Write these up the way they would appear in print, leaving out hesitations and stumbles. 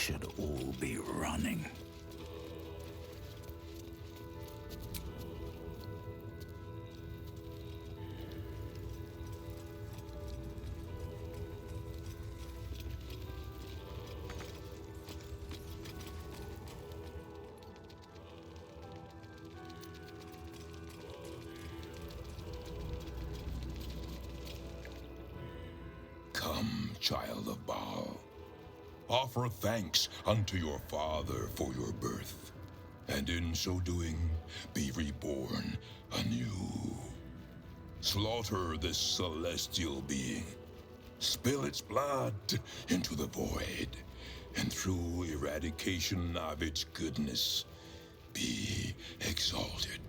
should all be running. Come, child of Bhaal. Offer thanks unto your father for your birth, and in so doing, be reborn anew. Slaughter this celestial being, spill its blood into the void, and through eradication of its goodness, be exalted.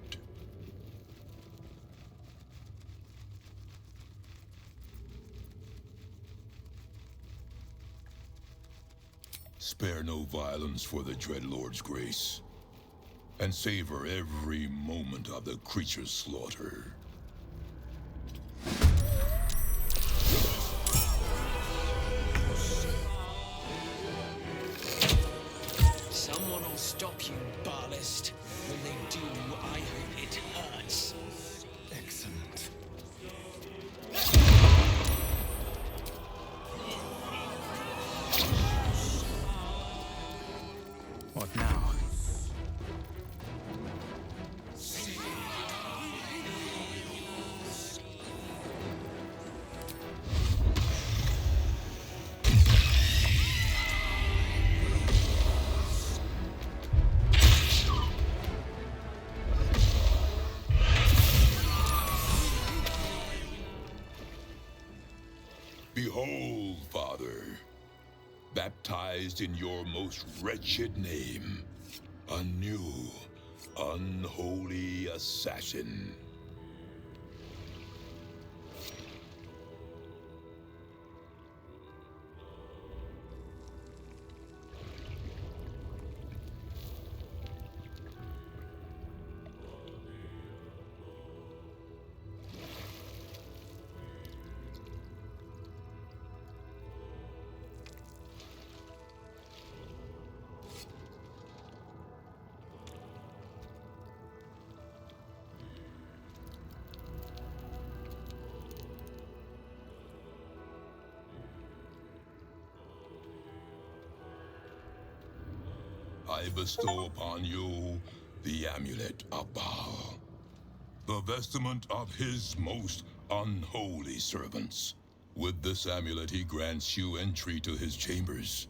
Spare no violence for the Dreadlord's grace, and savor every moment of the creature's slaughter. Someone will stop you, Baalist. When they do, I hope it hurts. Excellent. What now? Behold, Father, baptized in your most wretched name, a new, unholy assassin. I bestow upon you the Amulet of Bhaal, the vestment of his most unholy servants. With this amulet he grants you entry to his chambers,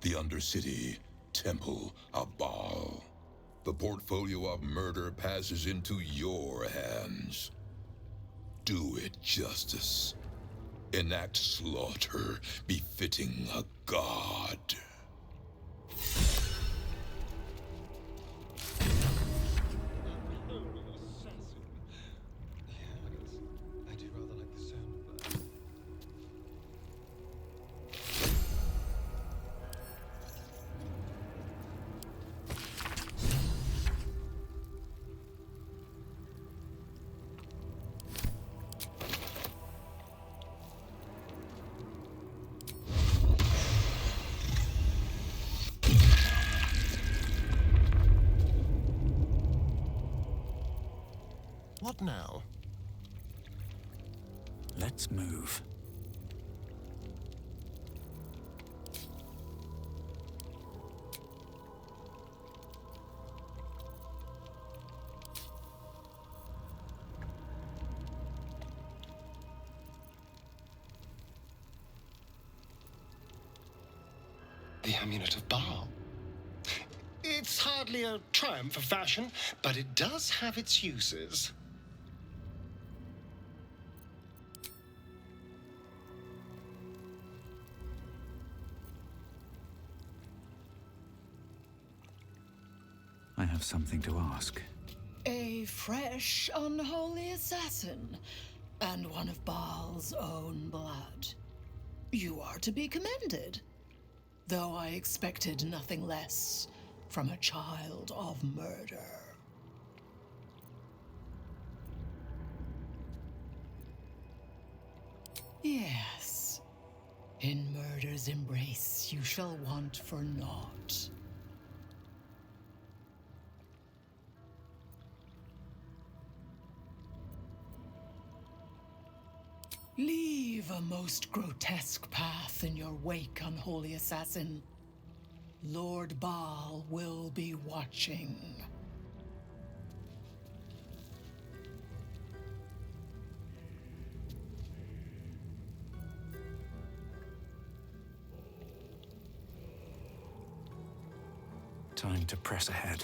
the Undercity Temple of Bhaal. The portfolio of murder passes into your hands. Do it justice. Enact slaughter befitting a god. I do rather like the sound of that. What now? Let's move. The Amulet of Bhaal. It's hardly a triumph of fashion, but it does have its uses. I have something to ask. A fresh, unholy assassin, and one of Bhaal's own blood. You are to be commended, though I expected nothing less from a child of murder. Yes, in murder's Balder's embrace you shall want for naught. Leave a most grotesque path in your wake, Unholy Assassin. Lord Bhaal will be watching. Time to press ahead.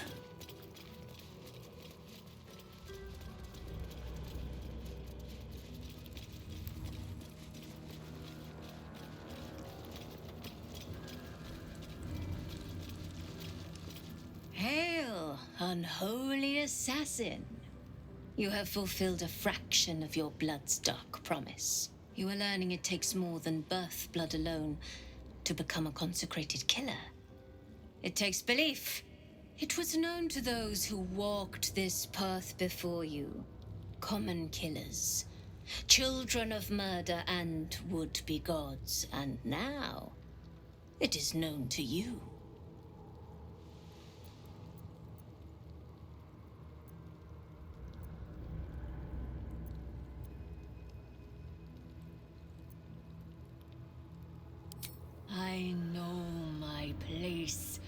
Hail, Unholy Assassin. You have fulfilled a fraction of your blood's dark promise. You are learning it takes more than birth blood alone to become a consecrated killer. It takes belief. It was known to those who walked this path before you. Common killers. Children of murder and would-be gods. And now, it is known to you. I know my place.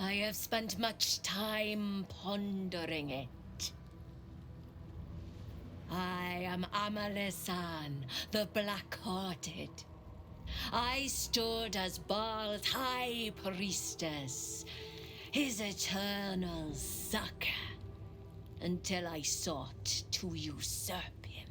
I have spent much time pondering it. I am Amalesan, the Black-Hearted. I stood as Bhaal's High Priestess, his eternal succor, until I sought to usurp him.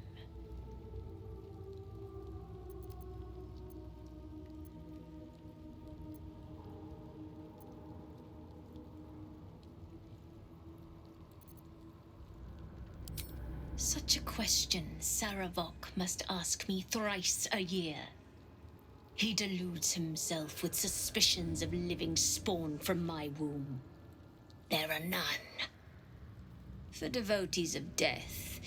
Such a question Sarevok must ask me thrice a year. He deludes himself with suspicions of living spawn from my womb. There are none. For devotees of death,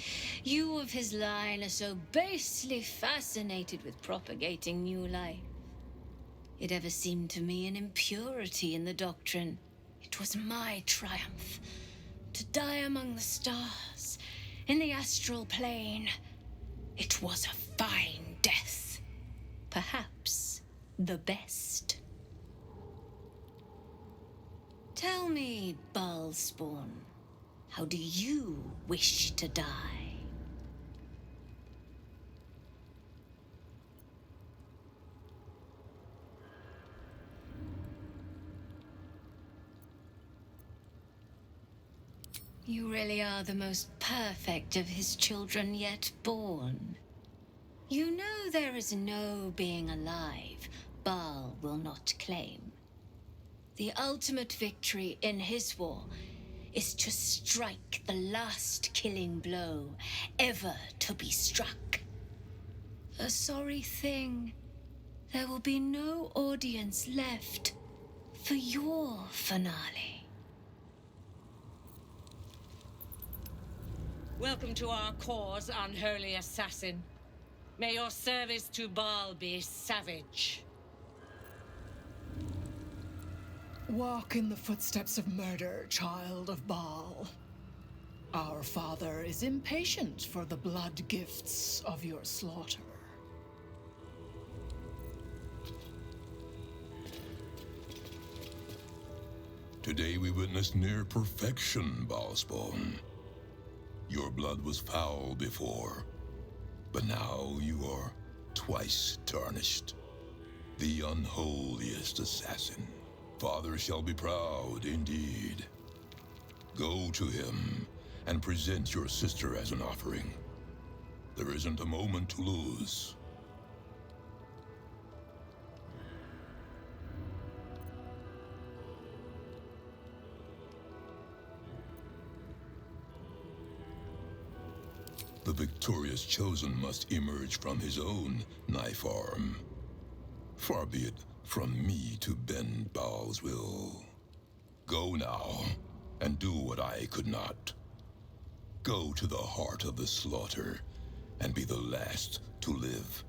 you of his line are so basely fascinated with propagating new life. It ever seemed to me an impurity in the doctrine. It was my triumph to die among the stars, in the astral plane. It was a fine death. Perhaps the best. Tell me, Bhaalspawn, how do you wish to die? You really are the most perfect of his children yet born. You know there is no being alive Bhaal will not claim. The ultimate victory in his war is to strike the last killing blow ever to be struck. A sorry thing, there will be no audience left for your finale. Welcome to our cause, Unholy Assassin. May your service to Bhaal be savage. Walk in the footsteps of murder, child of Bhaal. Our father is impatient for the blood gifts of your slaughter. Today we witnessed near perfection, Bhaalspawn. Your blood was foul before, but now you are twice tarnished. The unholiest assassin. Father shall be proud indeed. Go to him and present your sister as an offering. There isn't a moment to lose. The victorious chosen must emerge from his own knife arm. Far be it from me to bend Bhaal's will. Go now, and do what I could not. Go to the heart of the slaughter, and be the last to live.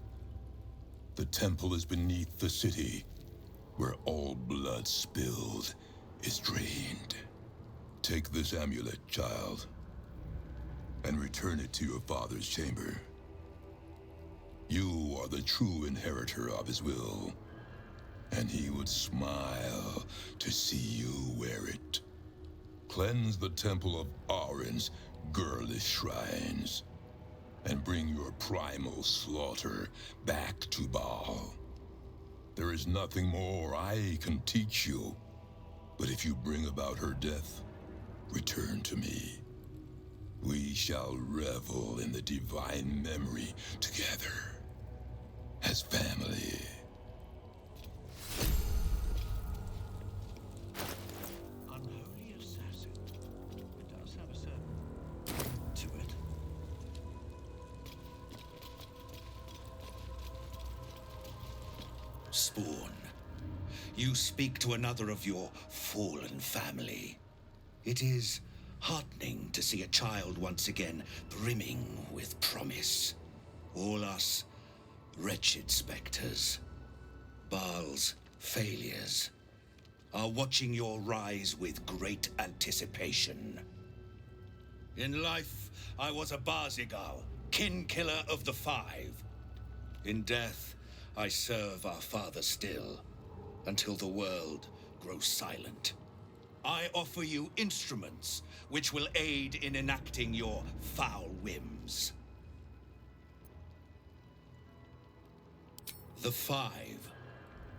The temple is beneath the city, where all blood spilled is drained. Take this amulet, child, and return it to your father's chamber. You are the true inheritor of his will, and he would smile to see you wear it. Cleanse the temple of Orin's girlish shrines, and bring your primal slaughter back to Bhaal. There is nothing more I can teach you, but if you bring about her death, return to me. We shall revel in the divine memory together, as family. Unholy Assassin. It does have a certain ring to it. Spawn, you speak to another of your fallen family. It is heartening to see a child once again brimming with promise. All us wretched specters, Bhaal's failures, are watching your rise with great anticipation. In life, I was a Barzigal, kin killer of the Five. In death, I serve our father still, until the world grows silent. I offer you instruments which will aid in enacting your foul whims. The Five,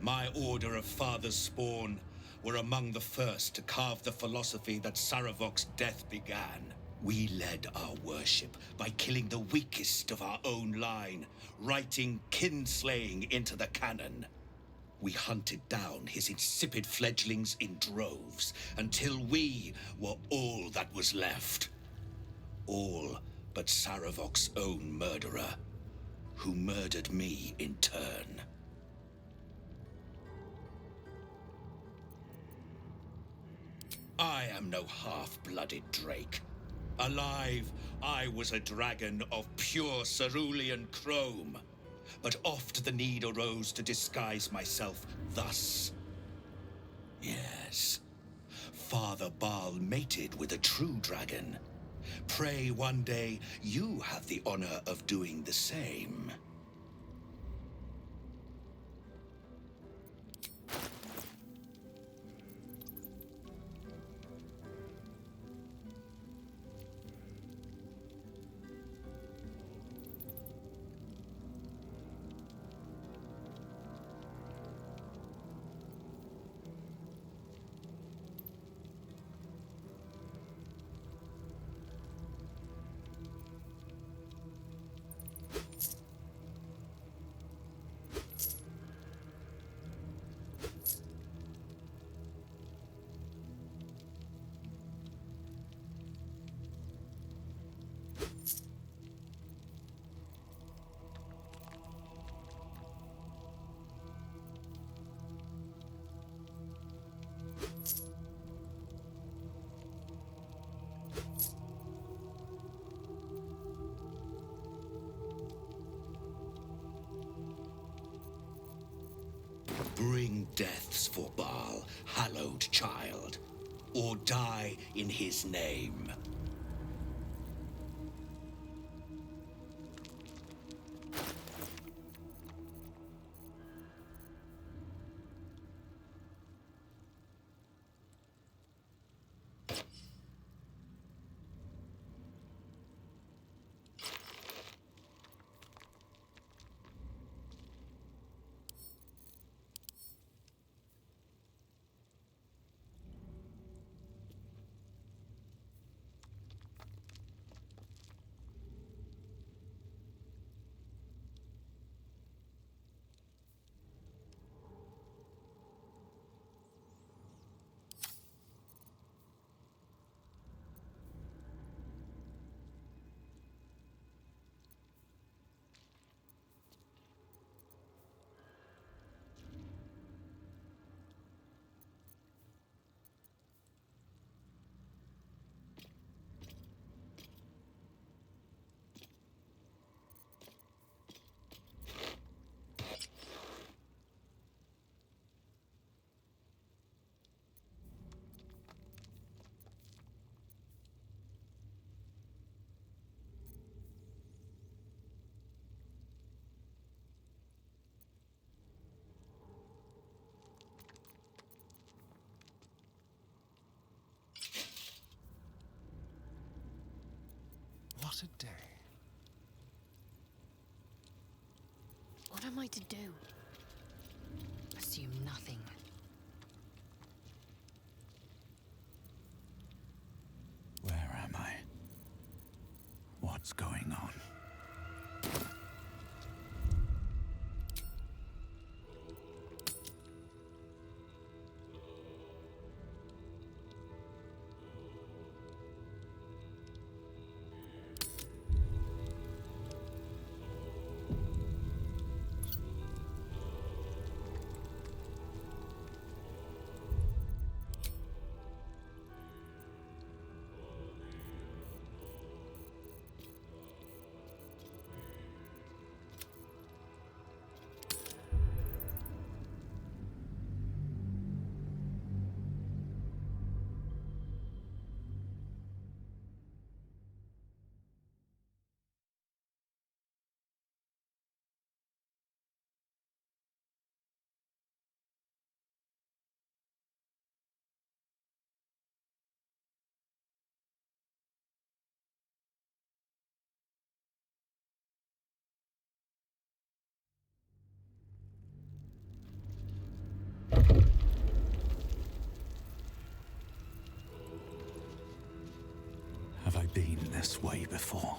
my order of father's spawn, were among the first to carve the philosophy that Sarevok's death began. We led our worship by killing the weakest of our own line, writing kinslaying into the canon. We hunted down his insipid fledglings in droves, until we were all that was left. All but Sarevok's own murderer, who murdered me in turn. I am no half-blooded drake. Alive, I was a dragon of pure cerulean chrome. But oft the need arose to disguise myself thus. Yes, Father Bhaal mated with a true dragon. Pray one day you have the honor of doing the same. Bring deaths for Bhaal, hallowed child, or die in his name. What a day. What am I to do? Assume nothing. Where am I? What's going on? Have I been this way before?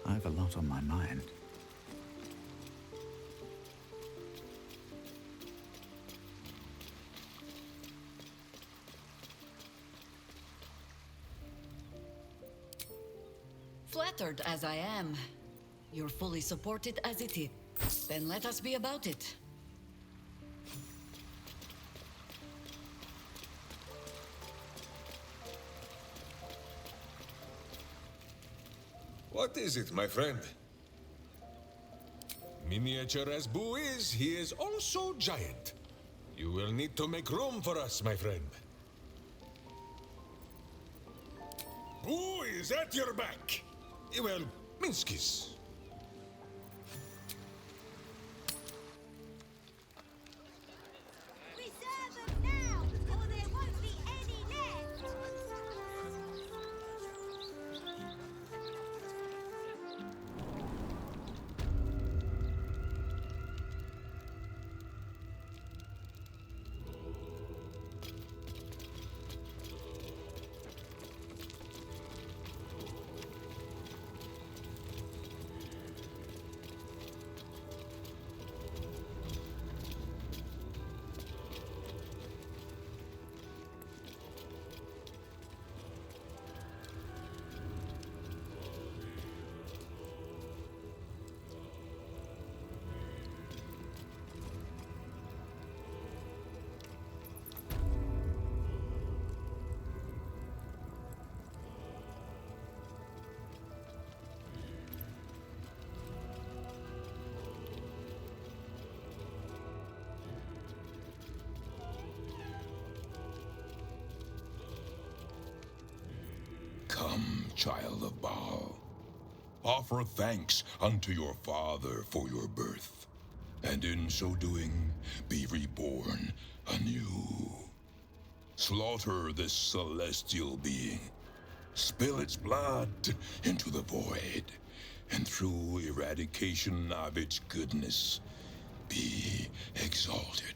I have a lot on my mind. Flattered as I am, you're fully supported as it is. Then let us be about it. What is it, my friend? Miniature as Boo is, he is also giant. You will need to make room for us, my friend. Boo is at your back. Well, Minsc is. Reserve them now, or there won't be any left! Come, child of Bhaal. Offer thanks unto your father for your birth, and in so doing, be reborn anew. Slaughter this celestial being, spill its blood into the void, and through eradication of its goodness, be exalted.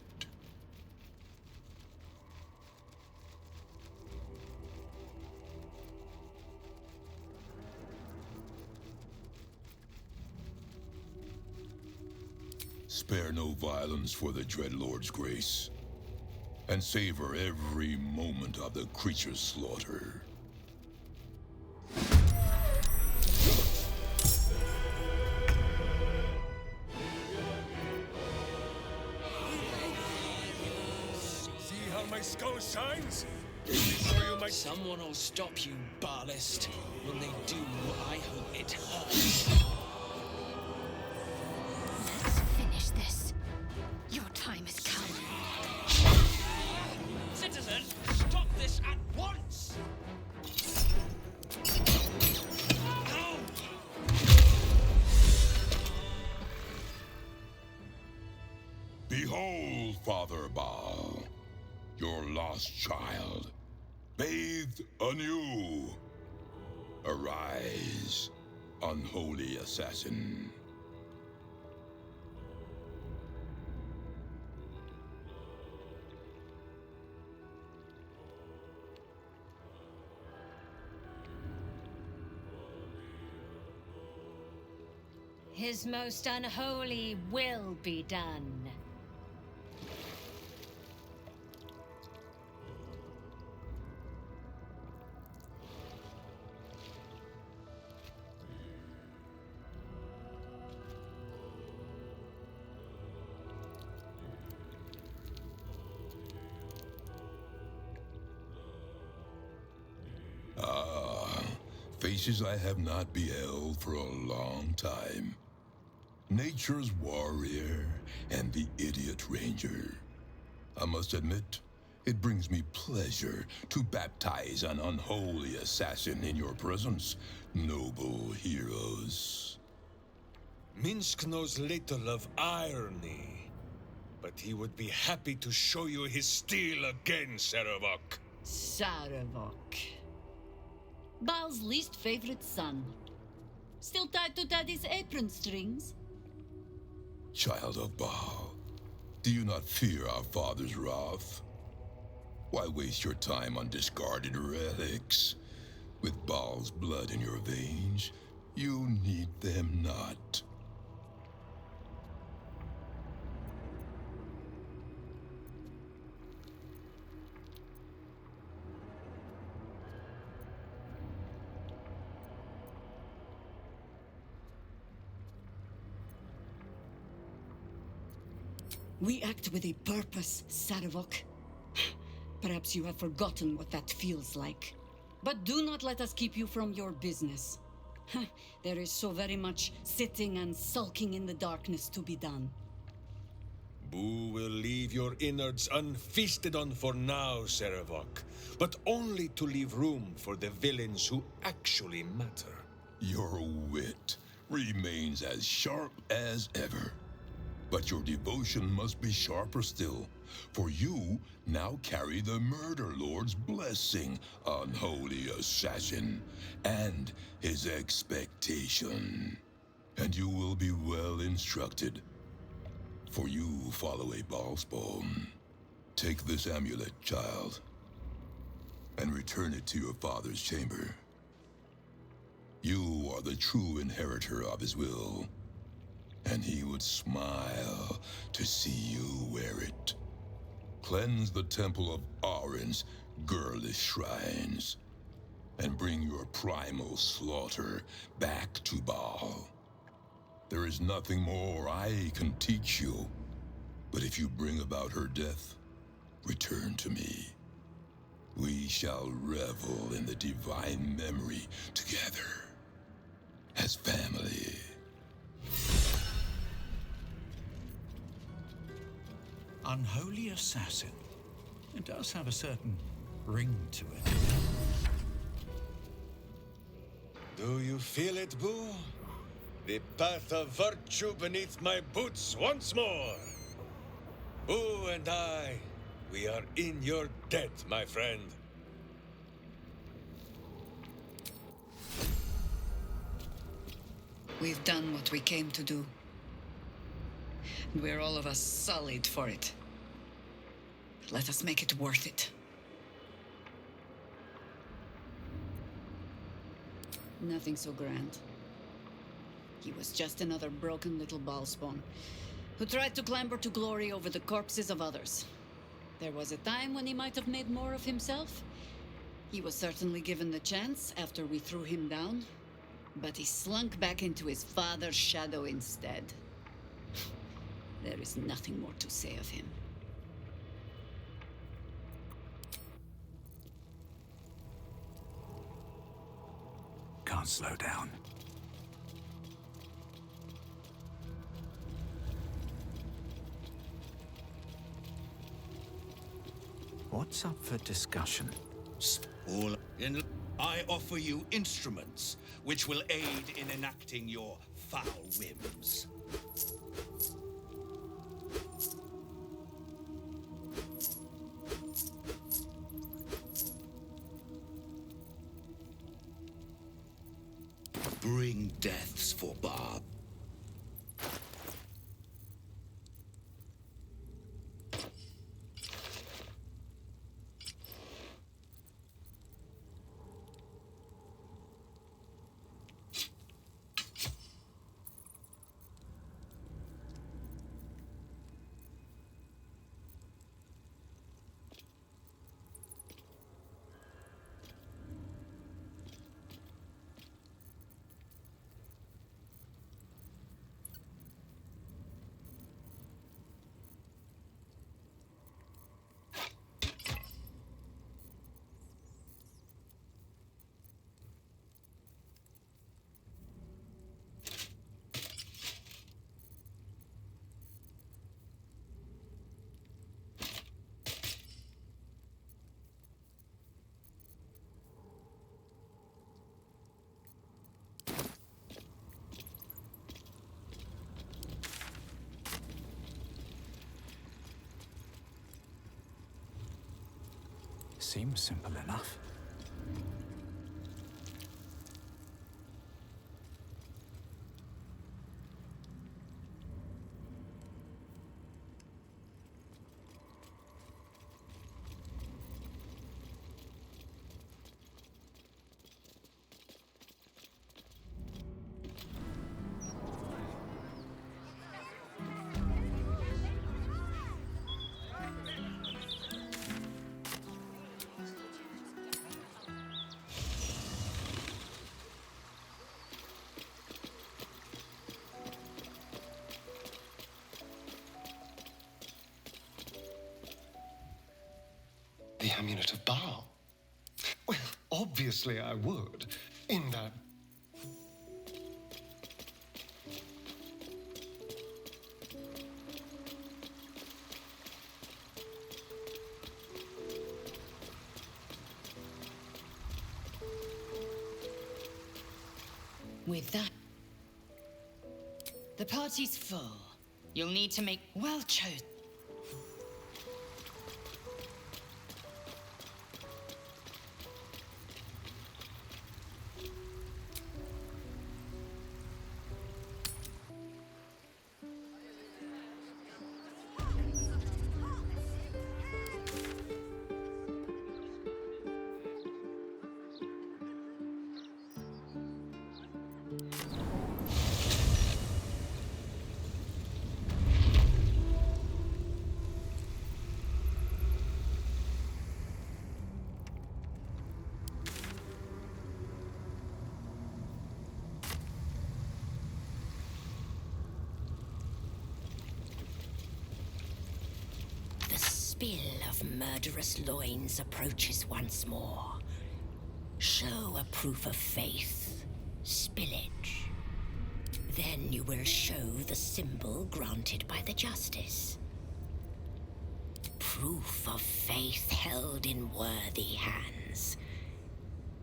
Spare no violence for the Dreadlord's grace. and savor every moment of the creature's slaughter. See how my skull shines? Show you my... Someone will stop you, Baldur. When they do, I hope it hurts. Let's finish this. Your time has come. Citizen, stop this at once! Ow! Behold, Father Bhaal, your lost child, bathed anew. Arise, unholy assassin. His most unholy will be done. Faces I have not beheld for a long time. Nature's warrior and the idiot ranger. I must admit, it brings me pleasure to baptize an unholy assassin in your presence, noble heroes. Minsc knows little of irony, but he would be happy to show you his steel again, Sarevok. Sarevok. Baal's least favorite son. Still tied to Daddy's apron strings? Child of Bhaal, do you not fear our father's wrath? Why waste your time on discarded relics? With Baal's blood in your veins, you need them not. We act with a purpose, Sarevok. Perhaps you have forgotten what that feels like. But do not let us keep you from your business. There is so very much sitting and sulking in the darkness to be done. Boo will leave your innards unfeasted on for now, Sarevok, but only to leave room for the villains who actually matter. Your wit remains as sharp as ever. But your devotion must be sharper still, for you now carry the Murder Lord's blessing, unholy assassin, and his expectation. And you will be well instructed, for you follow a Bhaalspawn. Take this amulet, child, and return it to your father's chamber. You are the true inheritor of his will. And he would smile to see you wear it. Cleanse the temple of Orin's girlish shrines, and bring your primal slaughter back to Bhaal. There is nothing more I can teach you, but if you bring about her death, return to me. We shall revel in the divine memory together, as family. Unholy Assassin. It does have a certain ring to it. Do you feel it, Boo? The path of virtue beneath my boots once more. Boo and I, we are in your debt, my friend. We've done what we came to do. We're all of us sullied for it. Let us make it worth it. Nothing so grand. He was just another broken little Bhaalspawn who tried to clamber to glory over the corpses of others. There was a time when he might have made more of himself. He was certainly given the chance after we threw him down, but he slunk back into his father's shadow instead. There is nothing more to say of him. Can't slow down. What's up for discussion? I offer you instruments which will aid in enacting your foul whims. Bring deaths for Bhaal. Seems simple enough. The Amulet of Bhaal? Well, obviously I would. In that... With that, the party's full. You'll need to make well chosen. Spill of murderous loins approaches once more. Show a proof of faith. Spillage. Then you will show the symbol granted by the justice. Proof of faith held in worthy hands.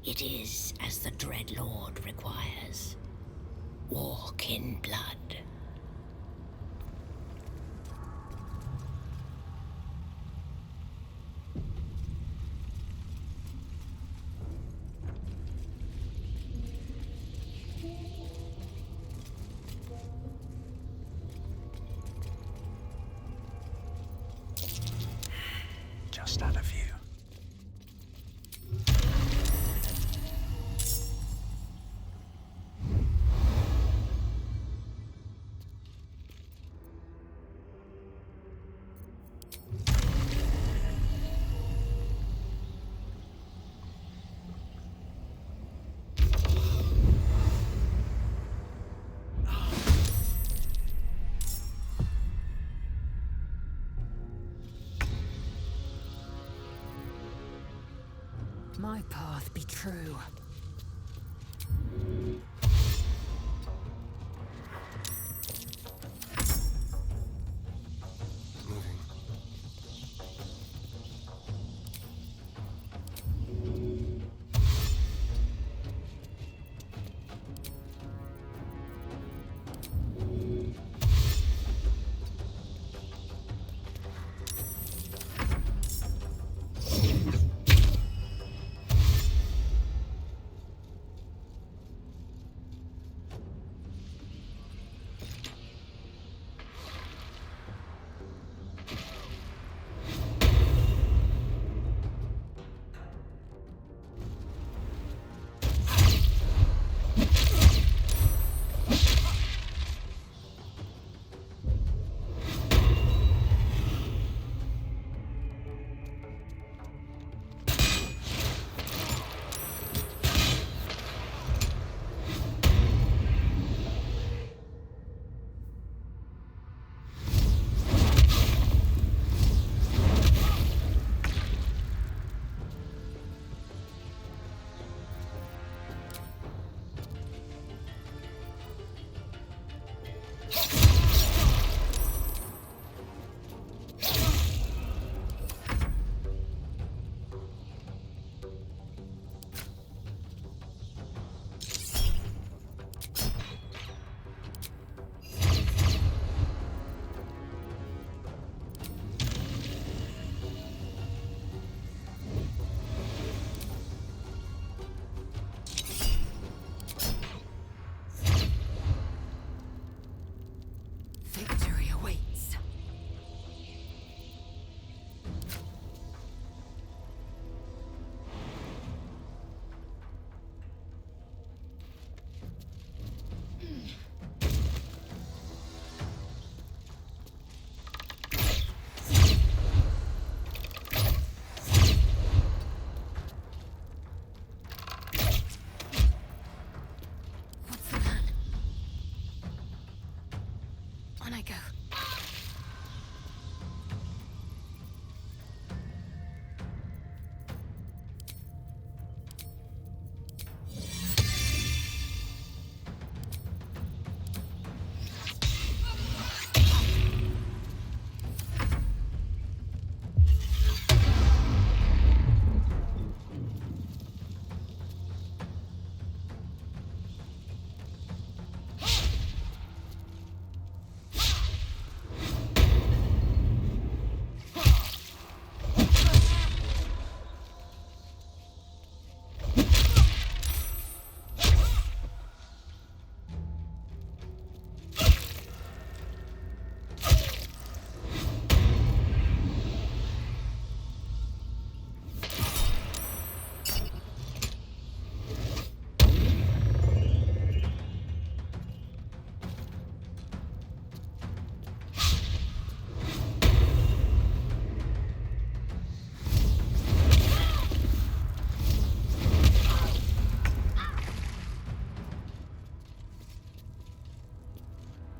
It is as the Dread Lord requires. Walk in blood. Just out of view. My path be true. Victory awaits. What's the plan? On I go.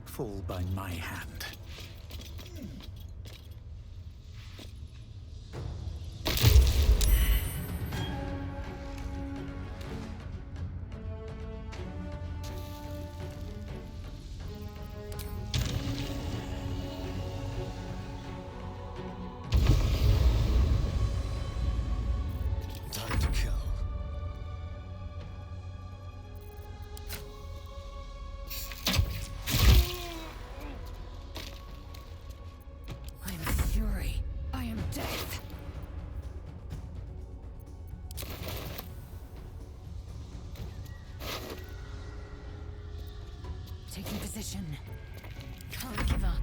Fall by my hand. Time to kill. I am fury. I am death. Taking position. Can't give up.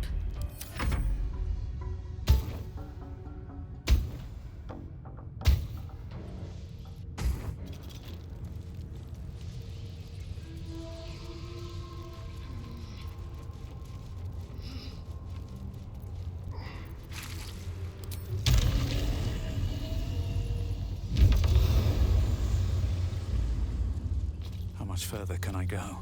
How much further can I go?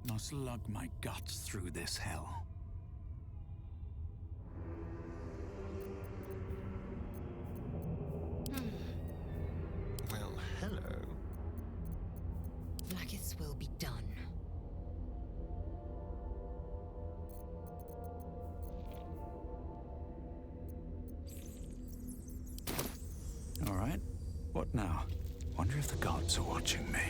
Must lug my guts through this hell. Well, hello. Blackest will be done. All right. What now? Wonder if the gods are watching me.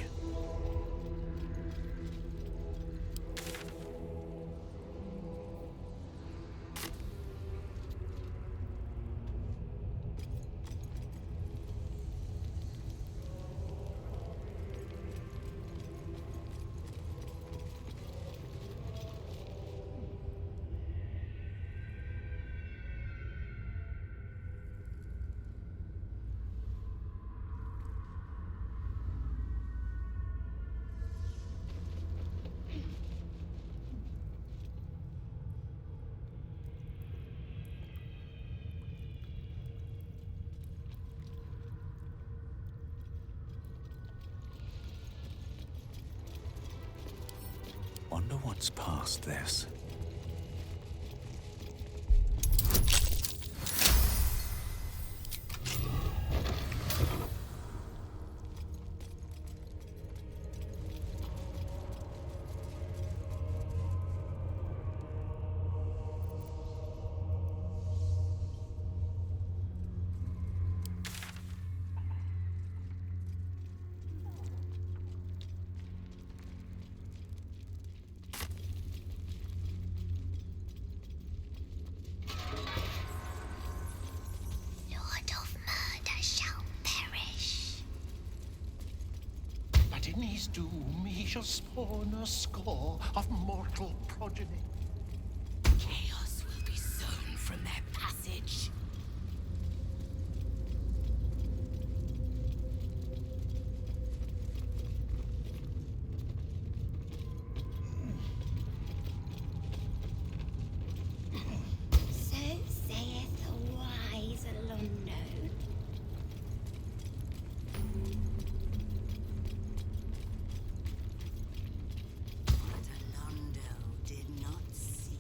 Wonder what's past this. Lord of murder shall perish. But in his doom he shall spawn a score of mortal progeny. Chaos will be sown from their passage. So saith the wise Londo. What Alondo did not see.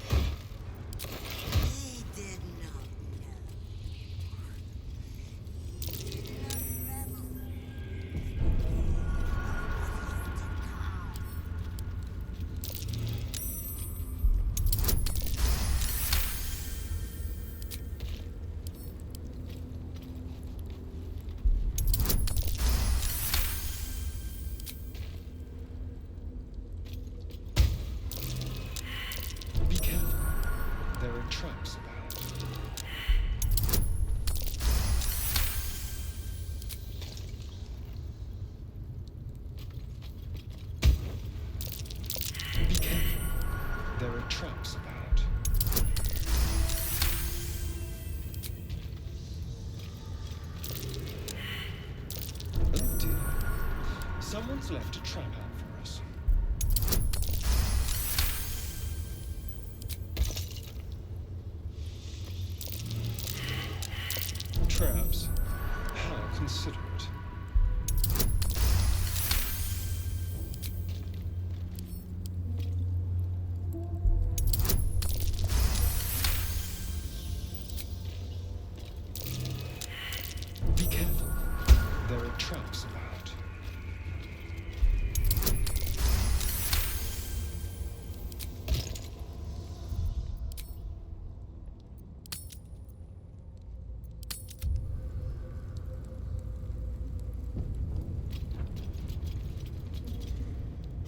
He did not know. He did not revel. Be careful. There are traps about. Be careful. There are traps about. Oh dear. Someone's left a trap out for us. Traps. How considerate. Be careful. There are traps about.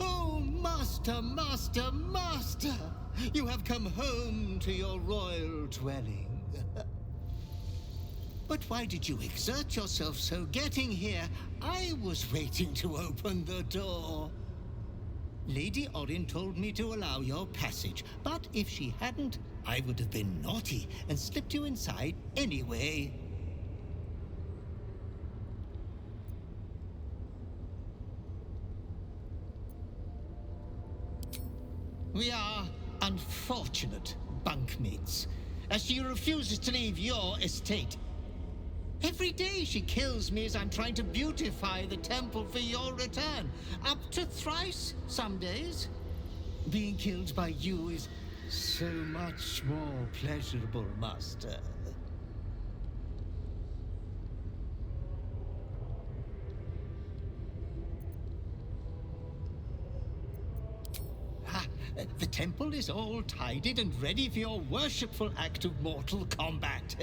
Oh, master, master, master! You have come home to your royal dwelling. But why did you exert yourself so getting here? I was waiting to open the door. Lady Orin told me to allow your passage, but if she hadn't, I would have been naughty and slipped you inside anyway. We are unfortunate bunkmates, as she refuses to leave your estate. Every day she kills me as I'm trying to beautify the temple for your return. Up to thrice some days. Being killed by you is so much more pleasurable, Master. The temple is all tidied and ready for your worshipful act of mortal combat.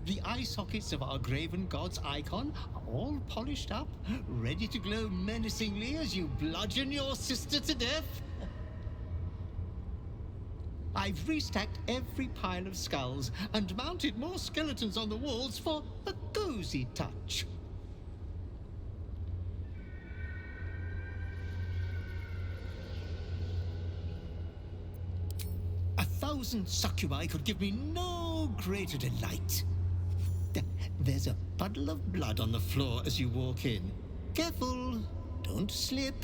The eye sockets of our graven god's icon are all polished up, ready to glow menacingly as you bludgeon your sister to death. I've restacked every pile of skulls and mounted more skeletons on the walls for a cozy touch. A thousand succubi could give me no greater delight. There's a puddle of blood on the floor as you walk in. Careful, don't slip.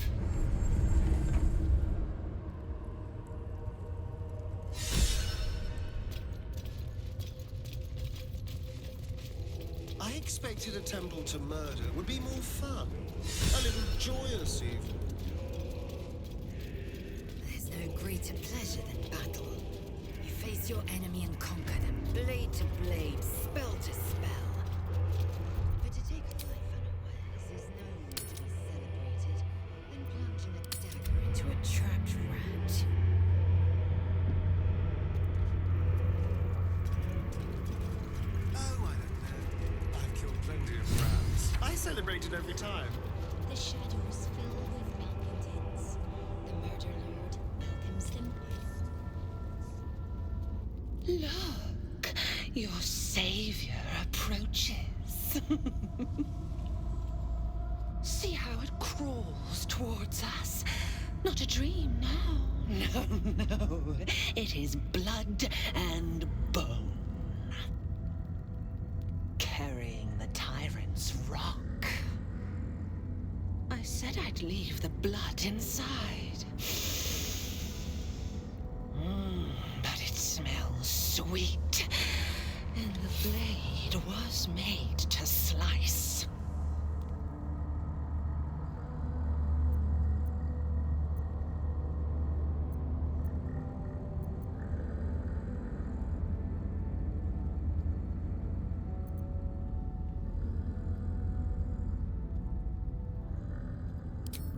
I expected a temple to murder would be more fun. A little joyous, even. There's no greater pleasure than battle. You face your enemy and conquer them, blade to blade, spell to spell. But to take a life unawares is no more to be celebrated than plunging a dagger into a trapped rat. Oh, I don't know. I've killed plenty of rats. I celebrate it every time. The shadows fill with malcontents. The murder lord welcomes them. Look, your savior approaches. See how it crawls towards us. Not a dream now. No, it is blood and bone. Carrying the tyrant's rock. I said I'd leave the blood inside. But it smells sweet. And the blade was made to slice.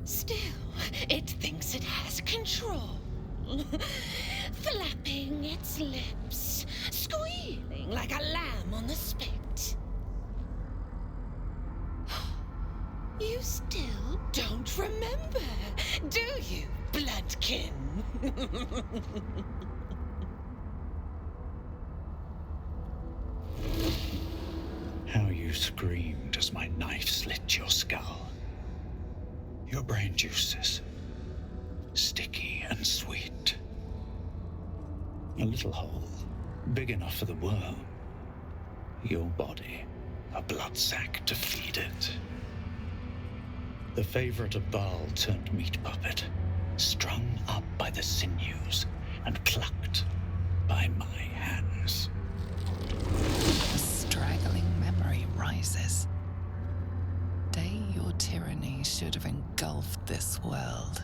Still, it thinks it has control. Flapping its lips, squealing like a lamb on the spit. You still don't remember, do you, bloodkin? How you screamed as my knife slit your skull. Your brain juices, sticky and sweet. A little hole, big enough for the worm. Your body, a blood sack to feed it. The favorite of Bhaal turned meat puppet, strung up by the sinews and plucked by my hands. A straggling memory rises. Day your tyranny should have engulfed this world.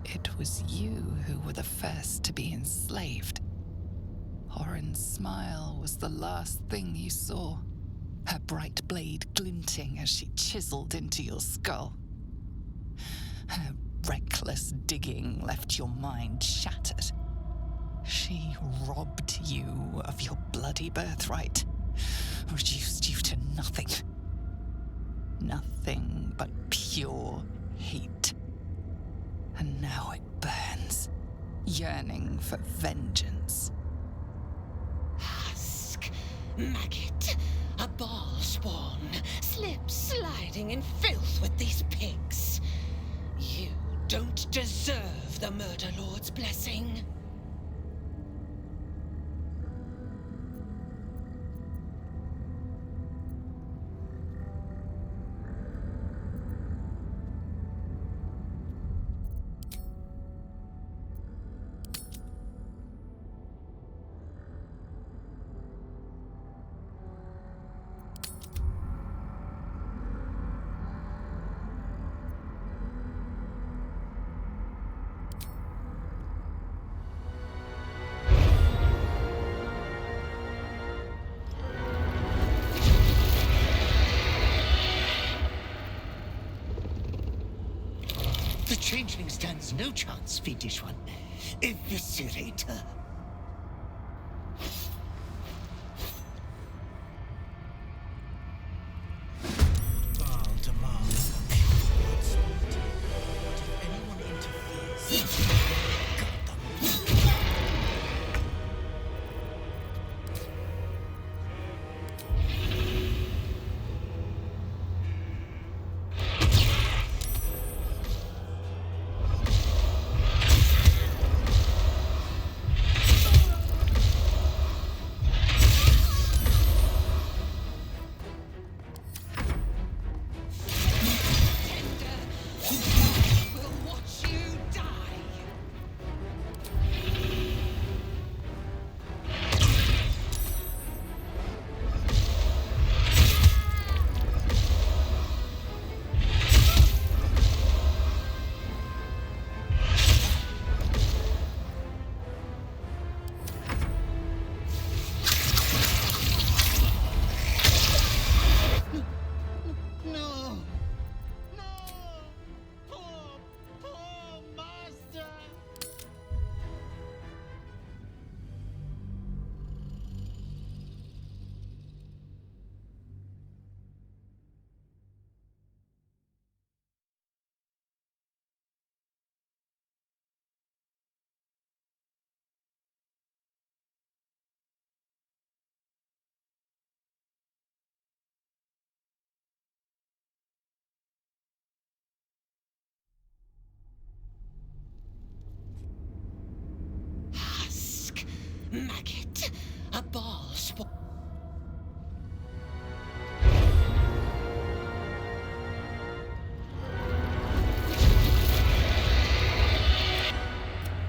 It was you who were the first to be enslaved. Orin's smile was the last thing you saw. Her bright blade glinting as she chiseled into your skull. Her reckless digging left your mind shattered. She robbed you of your bloody birthright, reduced you to nothing. Nothing but pure hate. And now it burns, yearning for vengeance. Husk, maggot, a Bhaal spawn, slip sliding in filth with these pigs. You don't deserve the Murder Lord's blessing. changeling stands no chance, fiendish one. Eviscerator. Bhaal demands a pure blood sport. But if anyone interferes, cut them. No! No! Poor master! Husk, maggot, a ball spawn.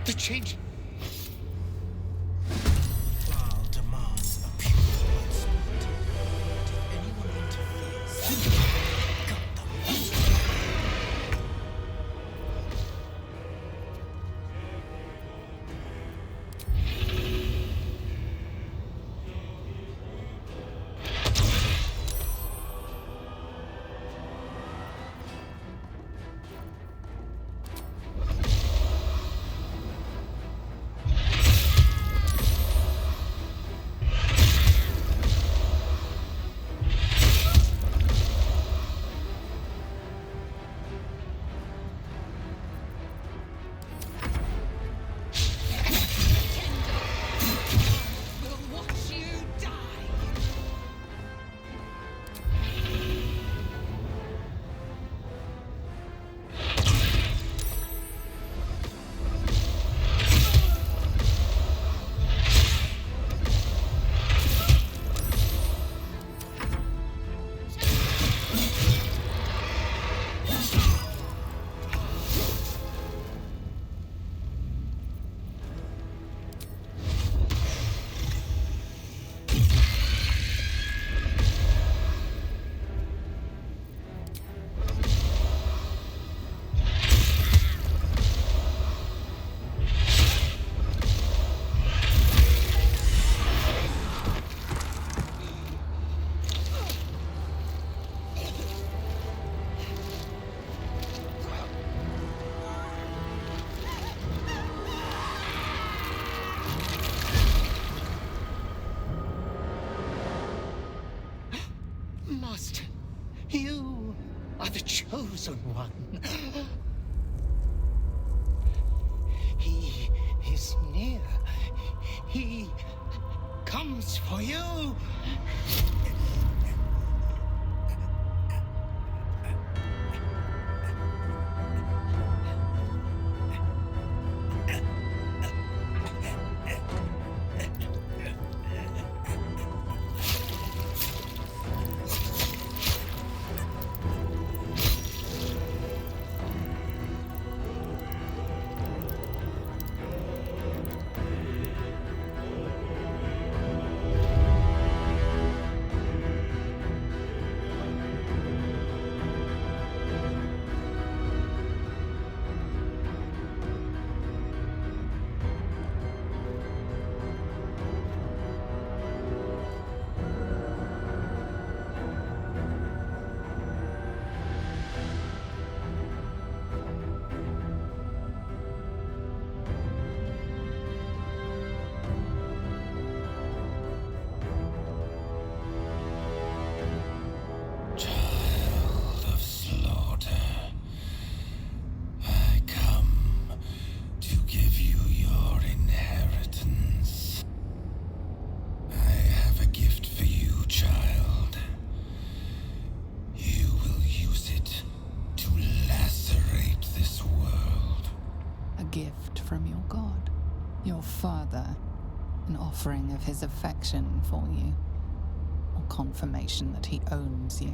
The change. Bhaal demands a pure blood sport. But if anyone interferes, cut them. We'll watch you die. Master, you are the chosen one. He is near. He comes for you. gift from your god, your father, an offering of his affection for you, or confirmation that he owns you.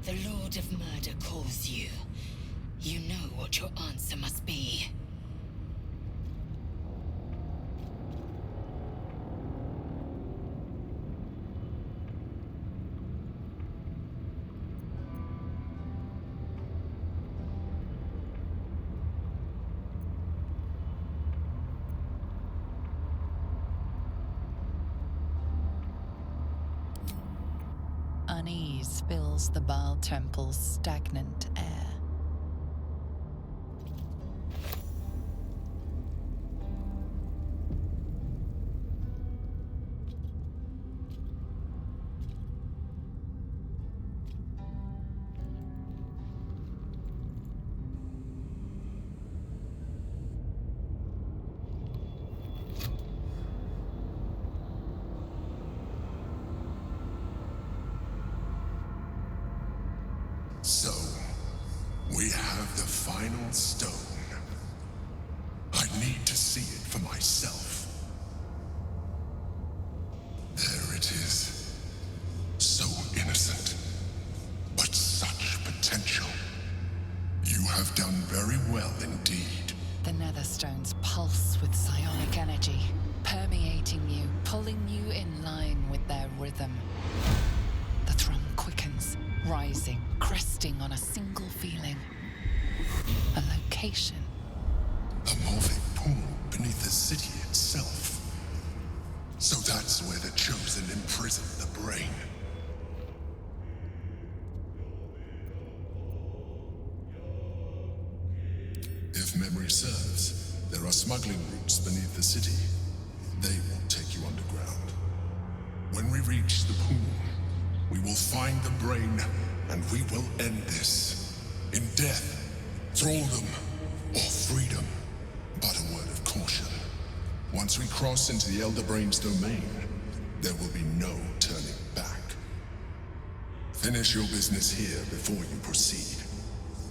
The Lord of Murder calls you. You know what your answer must be. Unease fills the Bhaal temple's stagnant air. So, we have the final stone. I need to see it for myself. There it is. So innocent, but such potential. You have done very well indeed. The Netherstones pulse with psionic energy, permeating you, pulling you in line with their rhythm. The thrum quickens, rising, cresting on a single feeling. A location. A Morphic pool beneath the city itself. So that's where the Chosen imprison the brain. If memory serves, there are smuggling routes beneath the city. They will take you underground. When we reach the pool, we will find the brain, and we will end this. In death, thraldom, or freedom. But a word of caution. Once we cross into the Elder Brain's domain, there will be no turning back. Finish your business here before you proceed.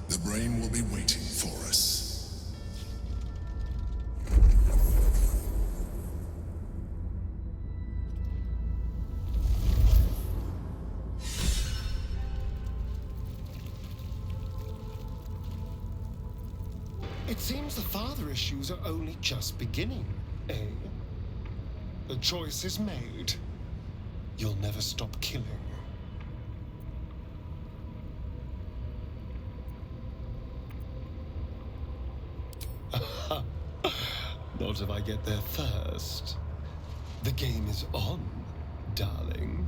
The brain will be waiting for us. It seems the father issues are only just beginning, eh? The choice is made. You'll never stop killing. Not if I get there first. The game is on, darling.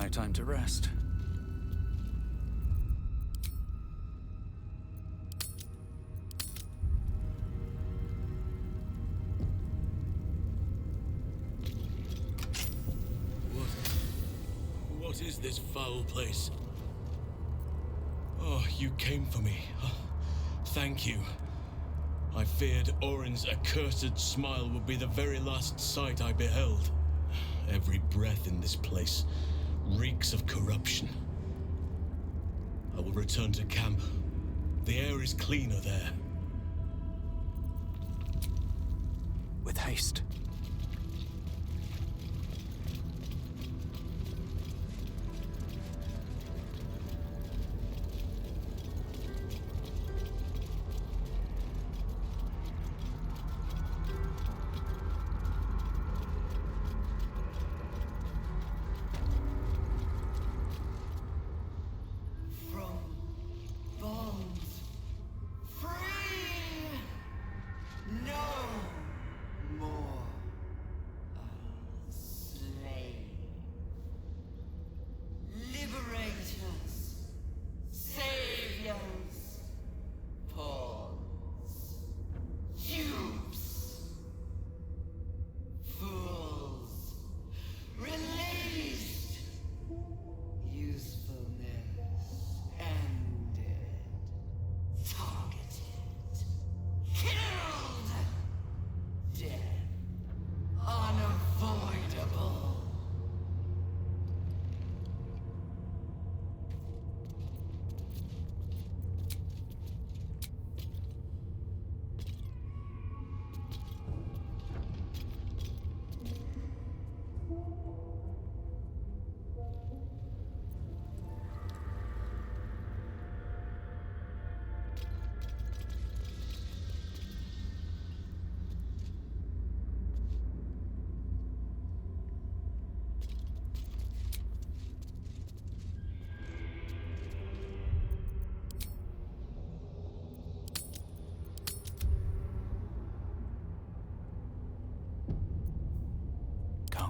no time to rest. What is this foul place? Oh, you came for me. Oh, thank you. I feared Orin's accursed smile would be the very last sight I beheld. Every breath in this place reeks of corruption. I will return to camp. The air is cleaner there. With haste.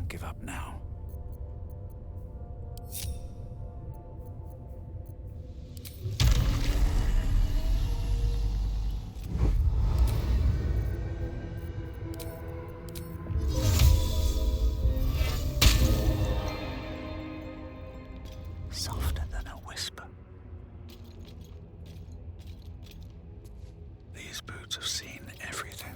Give up now. Softer than a whisper. These boots have seen everything.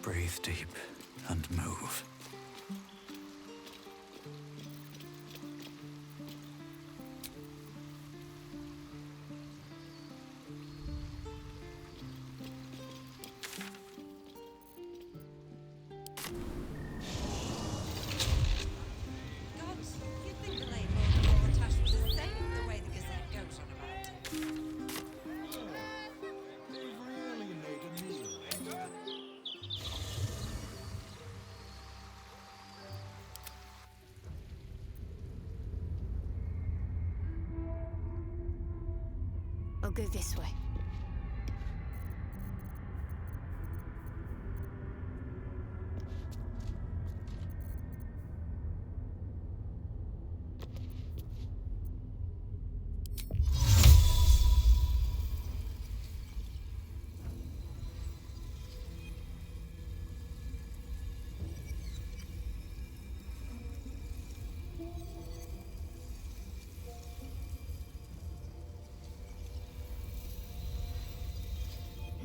Breathe deep and move. Gods, you'd think the late Lord Wartash was the same the way the Gazette goes on about him. They've really made a meal. I'll go this way.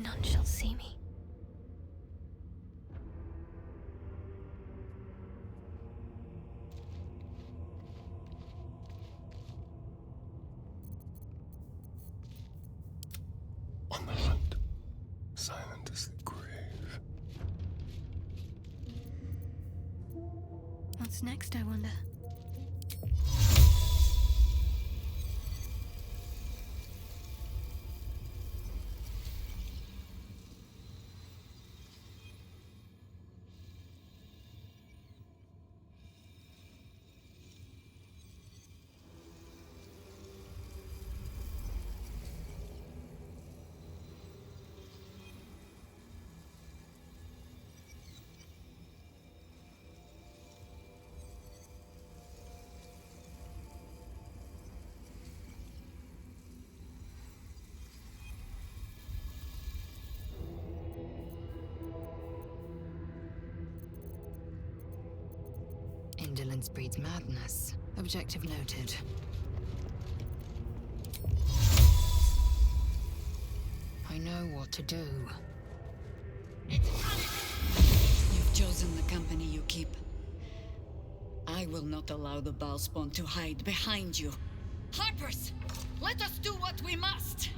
None shall see me. On the hunt, silent as the grave. What's next, I wonder? Indolence breeds madness. Objective noted. I know what to do. You've chosen the company you keep. I will not allow the Bhaal spawn to hide behind you. Harpers, let us do what we must!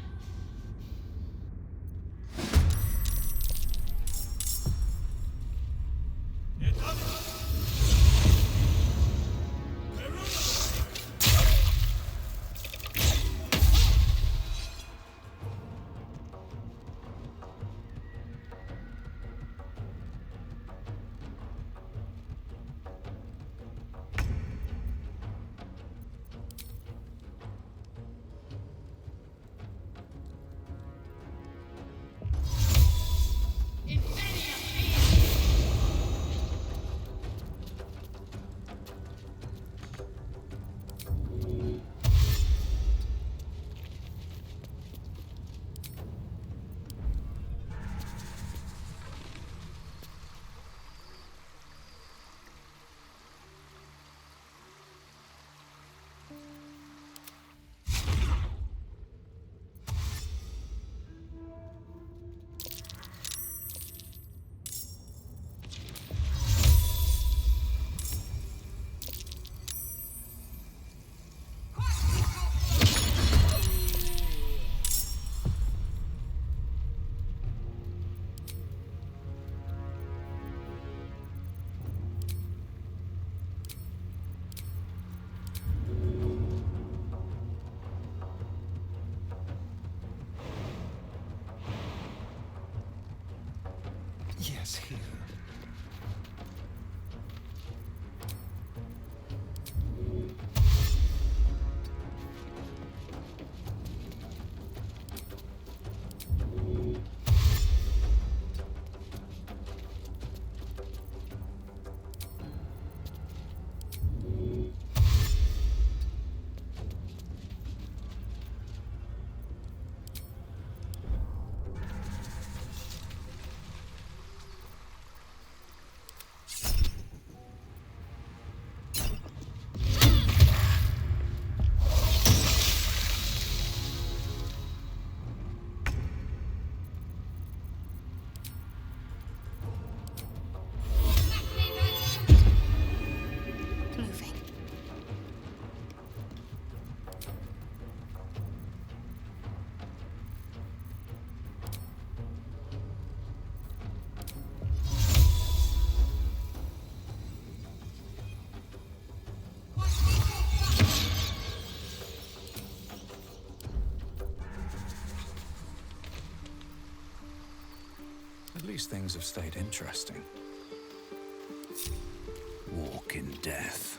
Yes, here. At least things have stayed interesting. Walk in death.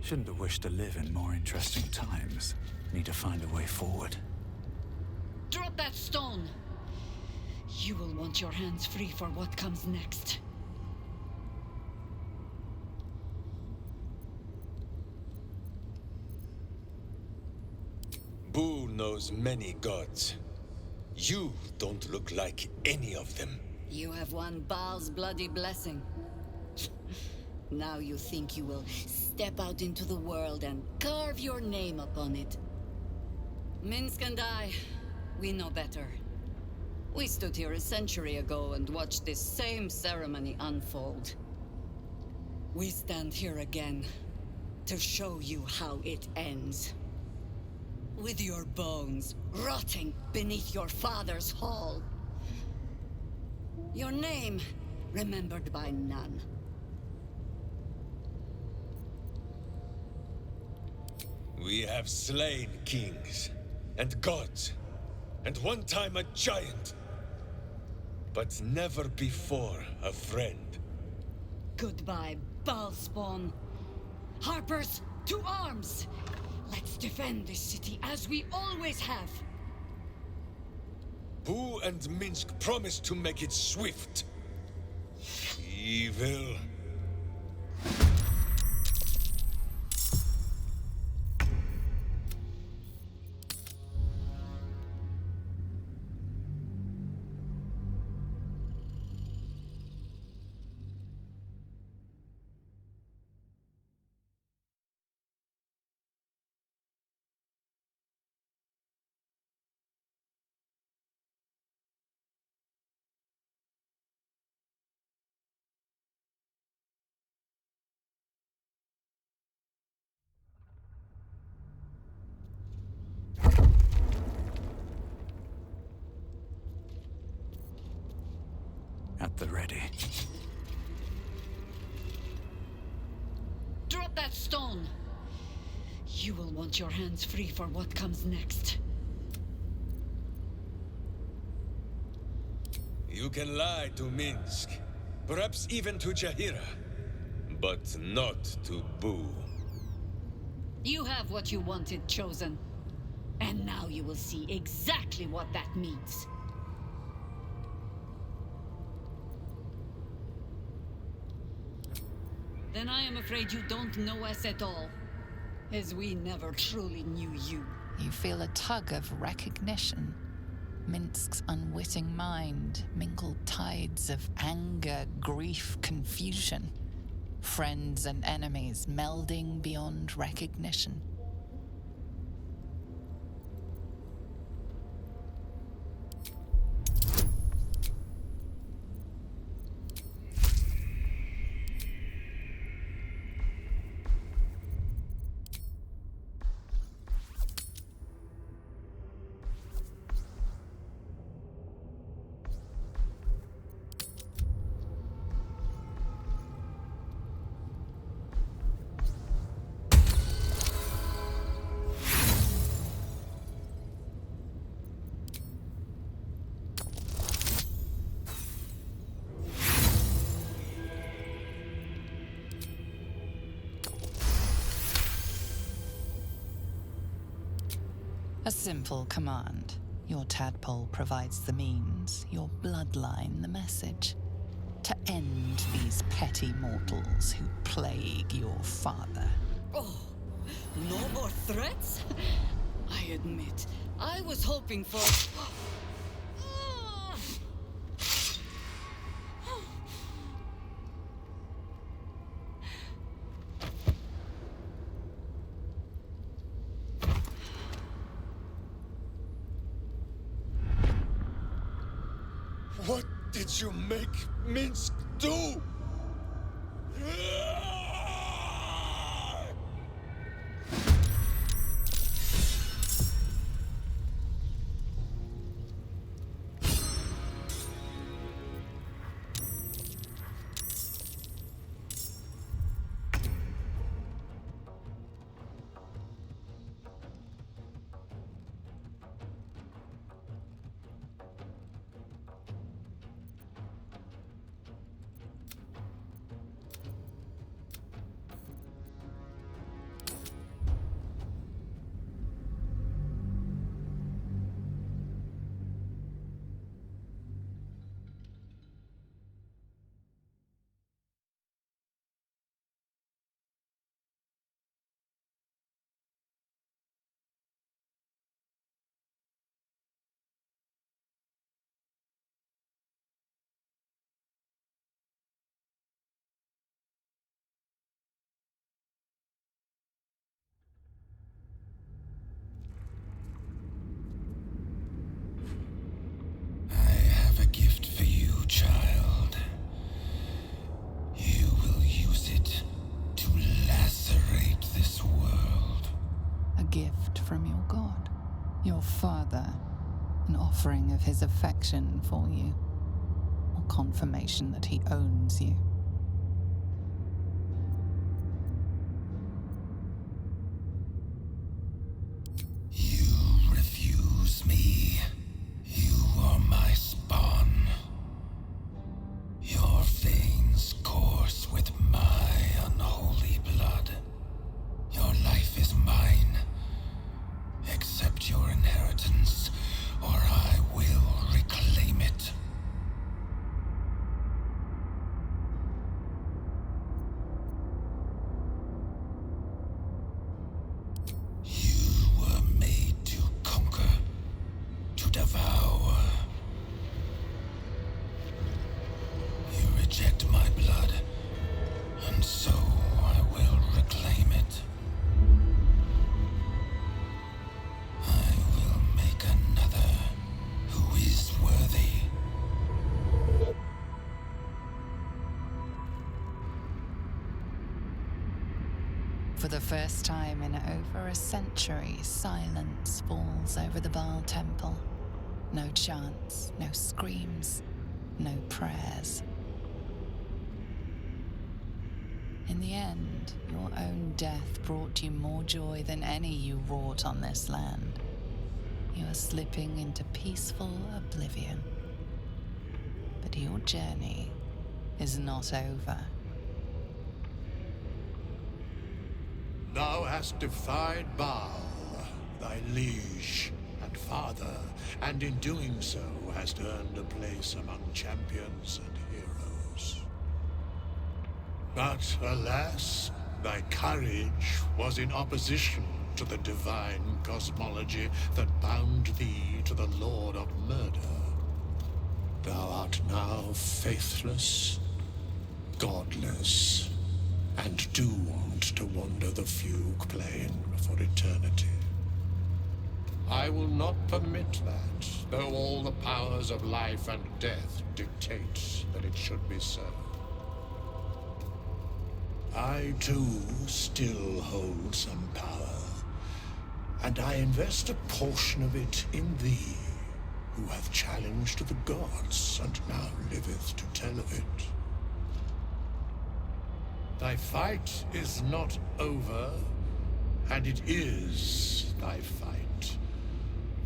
Shouldn't have wished to live in more interesting times. Need to find a way forward. Drop that stone! You will want your hands free for what comes next. Boo knows many gods. You don't look like any of them. You have won Bhaal's bloody blessing. Now you think you will step out into the world and carve your name upon it. Minsc and I, we know better. We stood here a century ago and watched this same ceremony unfold. We stand here again to show you how it ends. With your bones rotting beneath your father's hall. Your name remembered by none. We have slain kings and gods, and one time a giant. But never before a friend. Goodbye, Bhaalspawn. Harpers, to arms! Let's defend this city as we always have. Boo and Minsc promised to make it swift. Evil. At the ready. Drop that stone! You will want your hands free for what comes next. You can lie to Minsc, perhaps even to Jaheira, but not to Boo. You have what you wanted, Chosen. And now you will see exactly what that means. Then I am afraid you don't know us at all, as we never truly knew you. You feel a tug of recognition. Minsc's unwitting mind mingled tides of anger, grief, confusion. Friends and enemies melding beyond recognition. A simple command. Your tadpole provides the means, your bloodline the message. To end these petty mortals who plague your father. Oh, no more threats? I admit, I was hoping for... What did you make Minsc do? father, an offering of his affection for you, or confirmation that he owns you? You refuse me. You are my spawn. Your veins course with my unholy blood. Your life is mine. Accept your inheritance, or I will reclaim it. You were made to conquer, to devour. You reject my blood, and so I will reclaim it. I will make another who is worthy. For the first time in over a century, silence falls over the Bhaal temple. No chants, no screams, no prayers. In the end, your own death brought you more joy than any you wrought on this land. You are slipping into peaceful oblivion. But your journey is not over. Thou hast defied Bhaal, thy liege and father, and in doing so hast earned a place among champions and heroes. But alas, thy courage was in opposition to the divine cosmology that bound thee to the Lord of Murder. Thou art now faithless, godless, and doomed to wander the fugue plane for eternity. I will not permit that, though all the powers of life and death dictate that it should be so. I, too, still hold some power, and I invest a portion of it in thee, who hath challenged the gods and now liveth to tell of it. Thy fight is not over, and it is thy fight.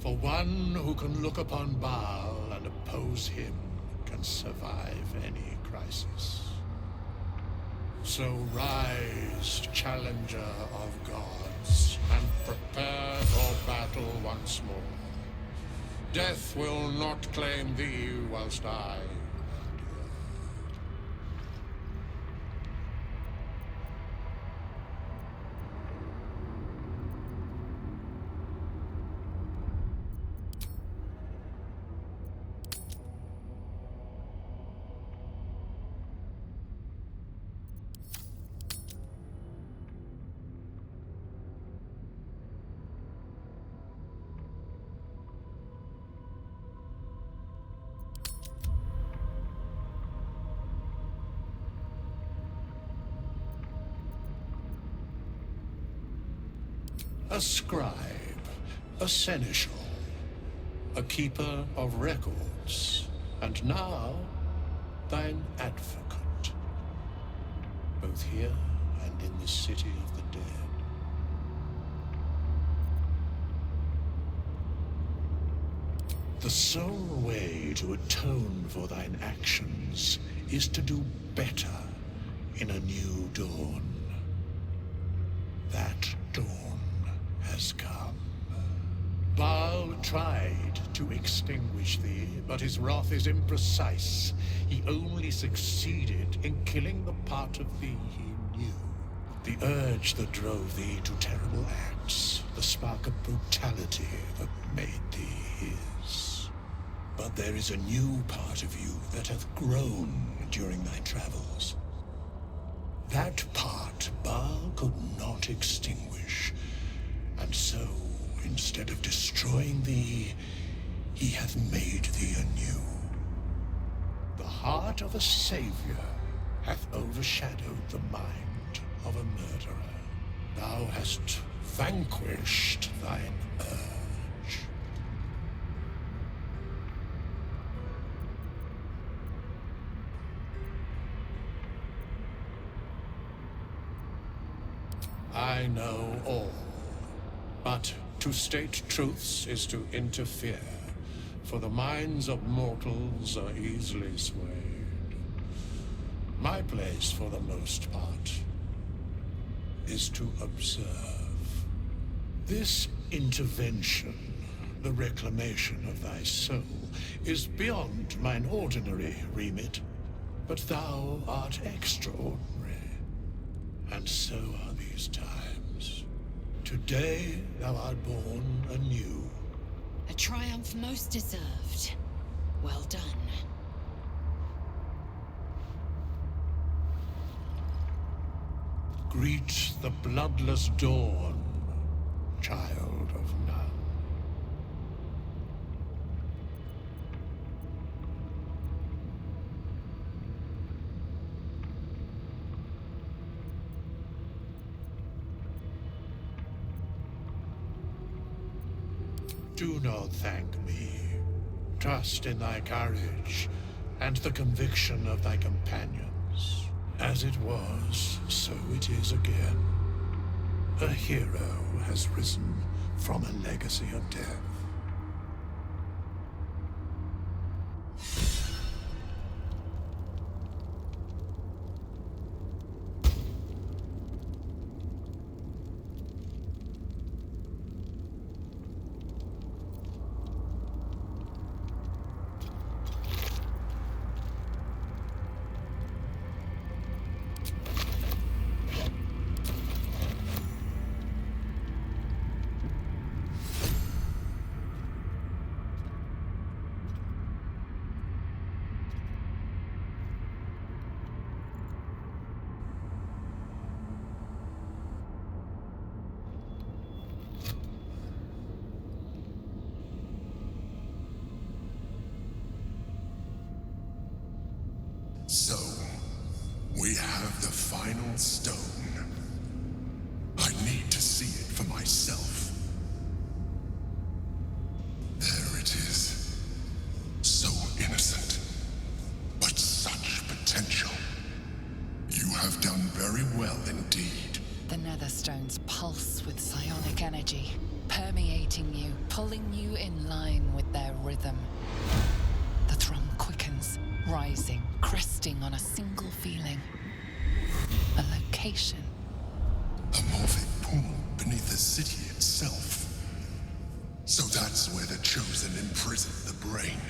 For one who can look upon Bhaal and oppose him can survive any crisis. So rise, challenger of gods, and prepare for battle once more. Death will not claim thee whilst I a scribe, a seneschal, a keeper of records, and now thine advocate, both here and in the city of the dead. The sole way to atone for thine actions is to do better in a new dawn. That dawn has come. Bhaal tried to extinguish thee, but his wrath is imprecise. He only succeeded in killing the part of thee he knew. The urge that drove thee to terrible acts, the spark of brutality that made thee his. But there is a new part of you that hath grown during thy travels. That part Bhaal could not extinguish, and so, instead of destroying thee, he hath made thee anew. The heart of a savior hath overshadowed the mind of a murderer. Thou hast vanquished thine urge. I know all. But to state truths is to interfere, for the minds of mortals are easily swayed. My place, for the most part, is to observe. This intervention, the reclamation of thy soul, is beyond mine ordinary remit. But thou art extraordinary, and so are these times. Today thou art born anew. A triumph most deserved. Well done. Greet the bloodless dawn, child of none. Do not thank me. Trust in thy courage and the conviction of thy companions. As it was, so it is again. A hero has risen from a legacy of death. So, we have the final stone. I need to see it for myself. There it is. So innocent, but such potential. You have done very well indeed. The Netherstones pulse with psionic energy, permeating you, pulling you in line with their rhythm. The thrum quickens, rising, cresting on a single feeling. A location. A Morphic pool beneath the city itself. So that's where the Chosen imprisoned the brain.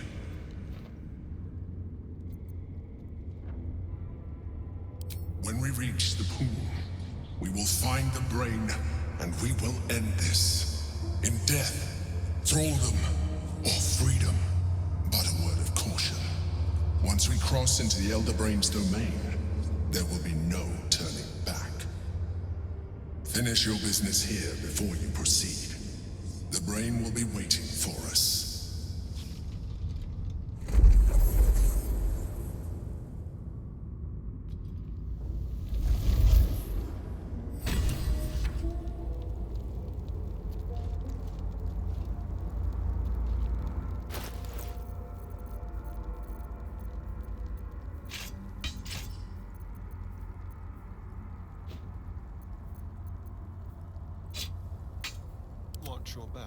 When we reach the pool, we will find the brain, and we will end this. In death, thraldom, or freedom. But a word of caution. Once we cross into the Elder Brain's domain, there will be no turning back. Finish your business here before you proceed. The brain will be waiting for us. Watch your back.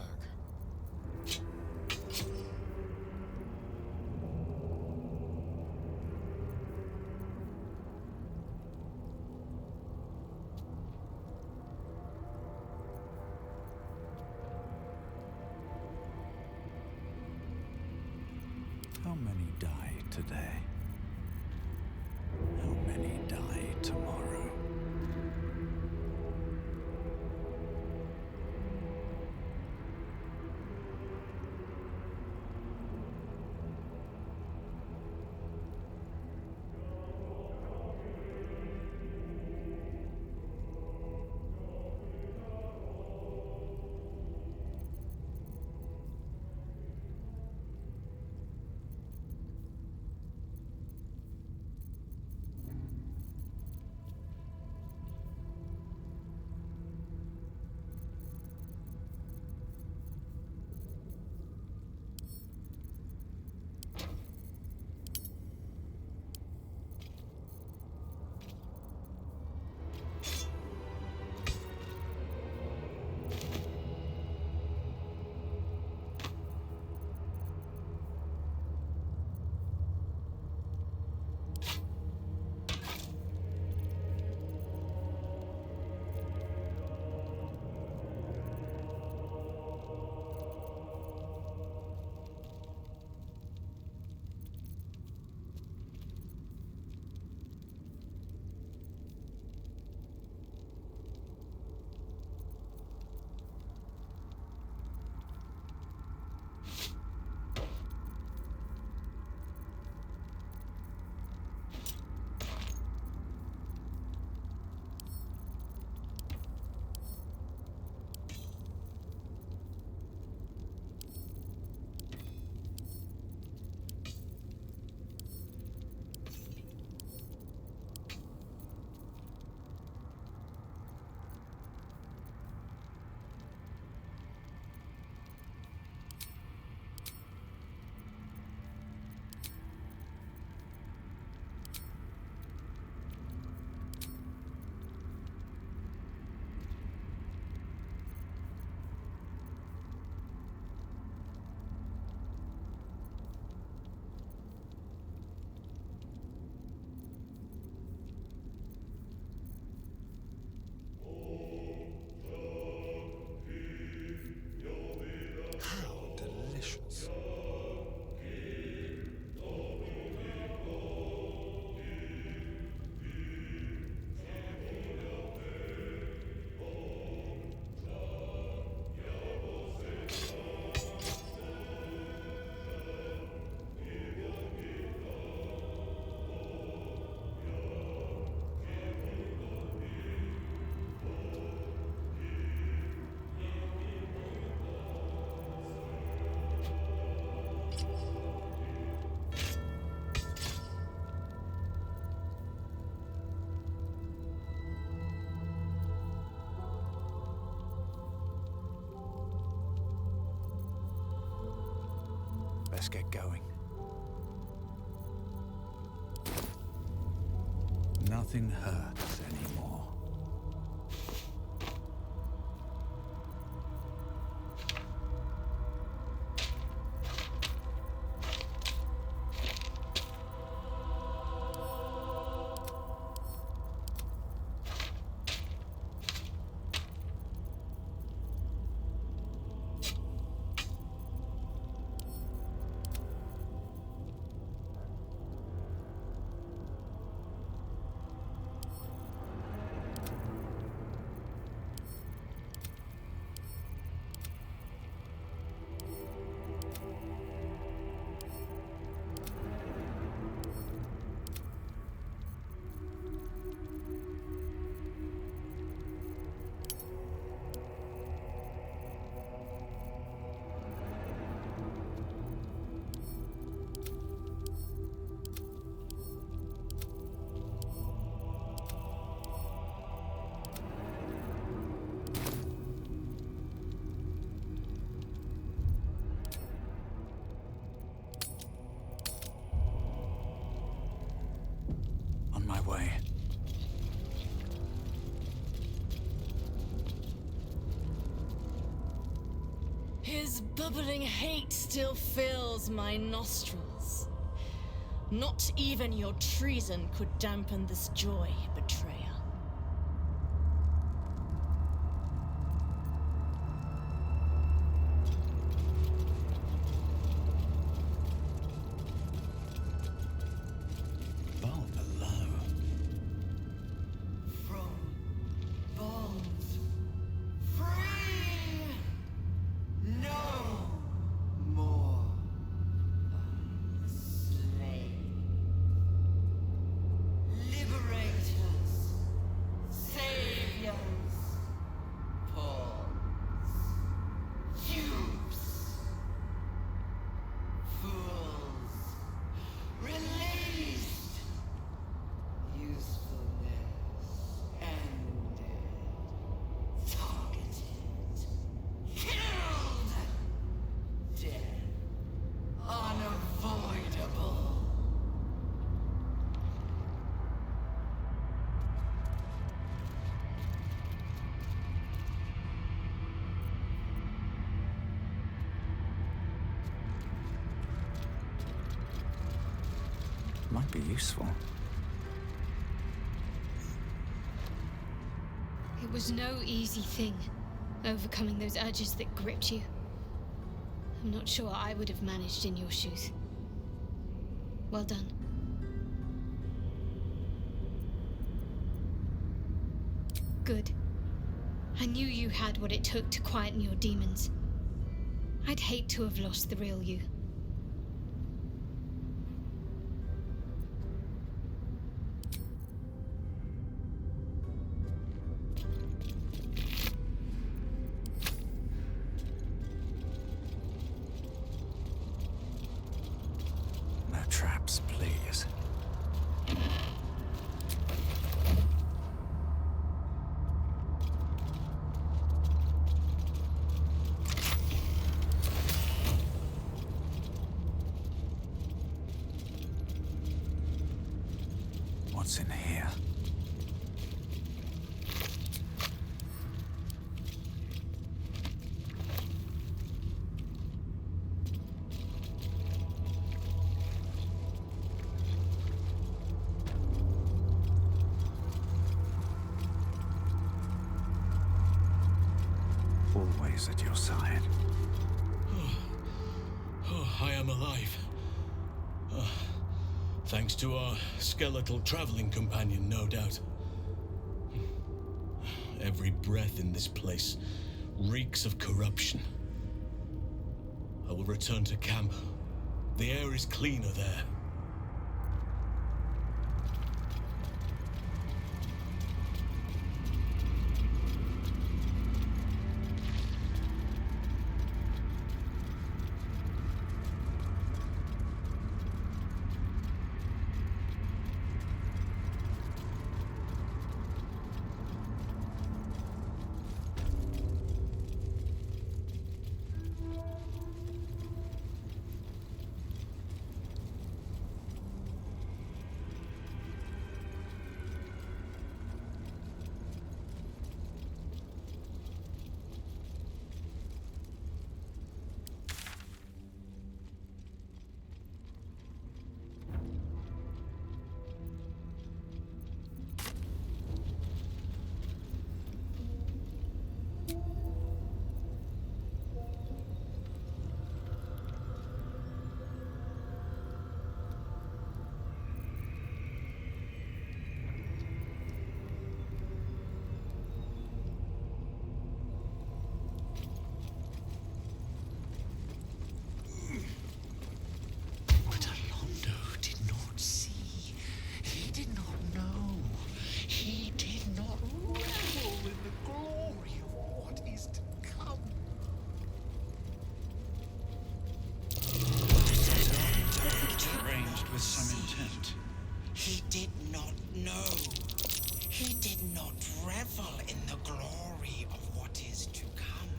How many die today? How many die tomorrow? Let's get going. Nothing hurts anymore. On my way. His bubbling hate still fills my nostrils. Not even your treason could dampen this joy, betrayer. Might be useful. It was no easy thing, overcoming those urges that gripped you. I'm not sure I would have managed in your shoes. Well done. Good. I knew you had what it took to quieten your demons. I'd hate to have lost the real you. Traps, please. What's in here? Always at your side. I am alive. Thanks to our skeletal traveling companion, no doubt. Every breath in this place reeks of corruption. I will return to camp. The air is cleaner there. revel in the glory of what is to come.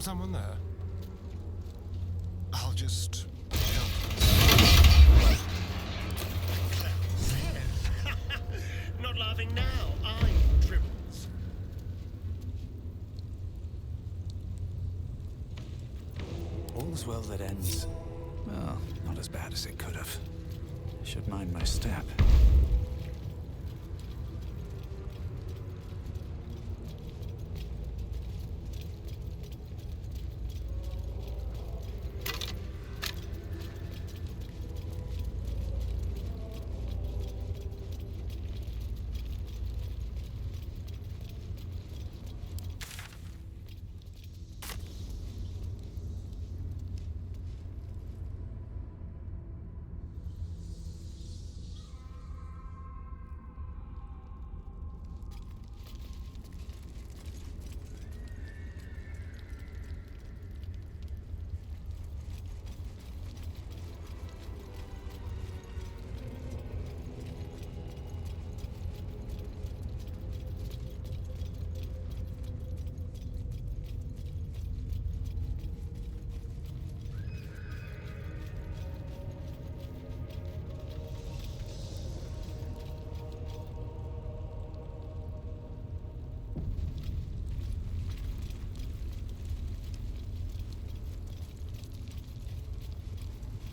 Someone there? I'll just help. Not laughing now, are you, Tribbles? All's well that ends. Well, not as bad as it could have. Should mind my step.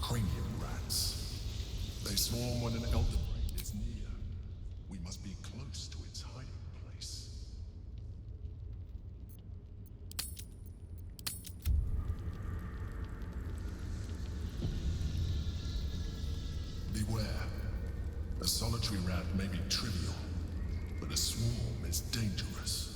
Cranium rats. They swarm when an Elderbrain is near. We must be close to its hiding place. Beware. A solitary rat may be trivial, but a swarm is dangerous.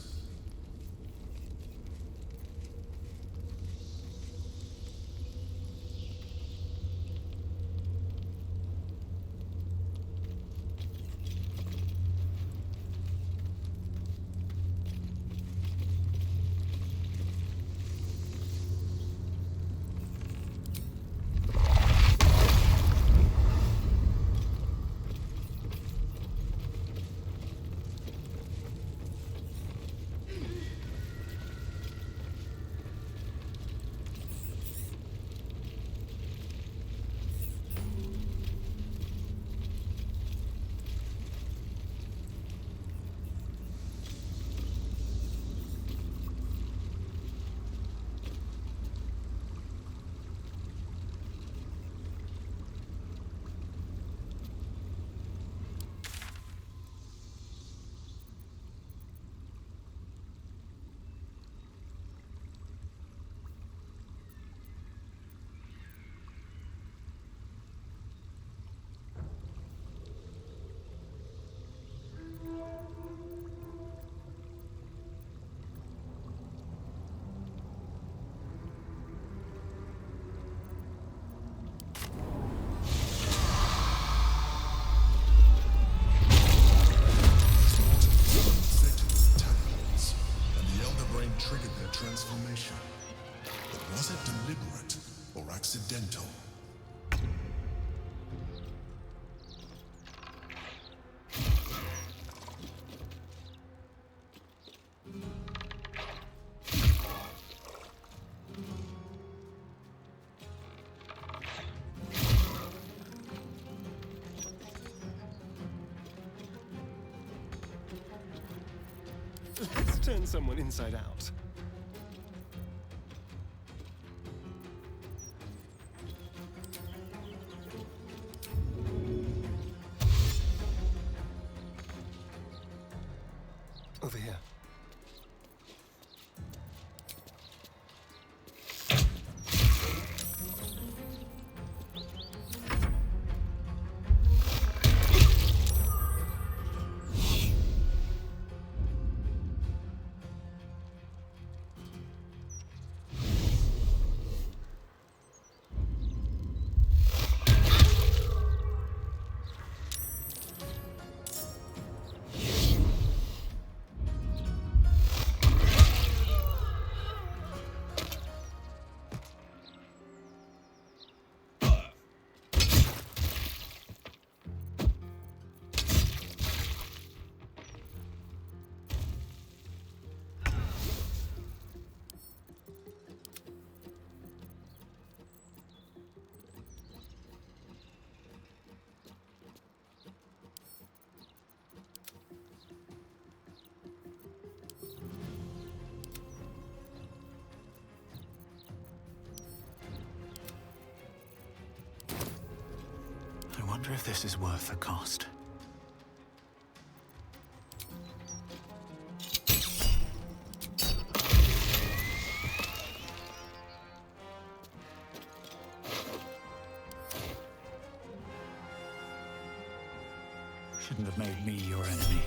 Triggered their transformation. But was it deliberate or accidental? Let's turn someone inside out. Over here. wonder if this is worth the cost. Shouldn't have made me your enemy.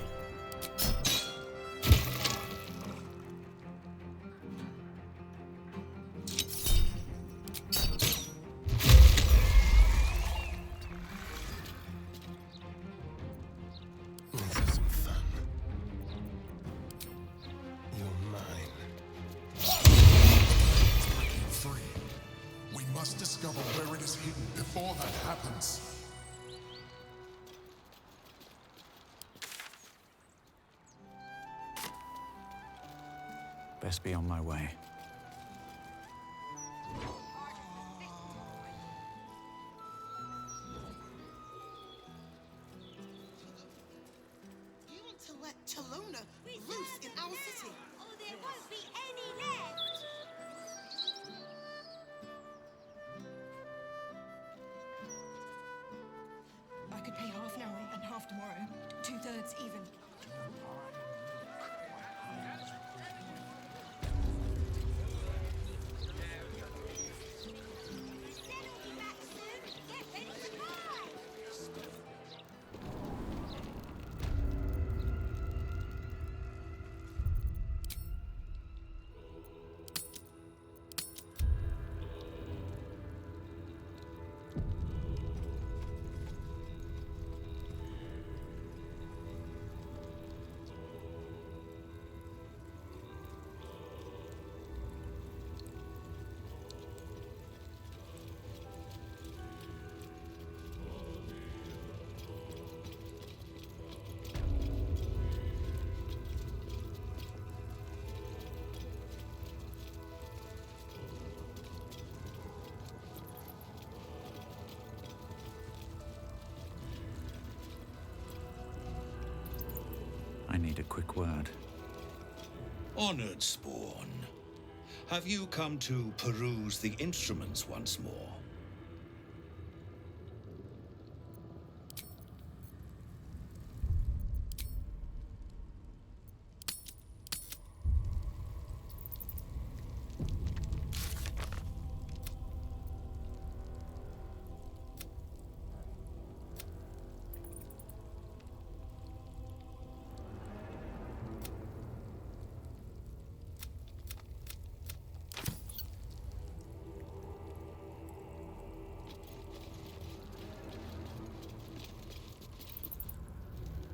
This isn't fun. You're mine. Breaking free. We must discover where it is hidden before that happens. Best be on my way. You want to let Talona loose in our city? Or there won't be any left! I could pay half now and half tomorrow. 2/3 even. I need a quick word. Honored Spawn, have you come to peruse the instruments once more?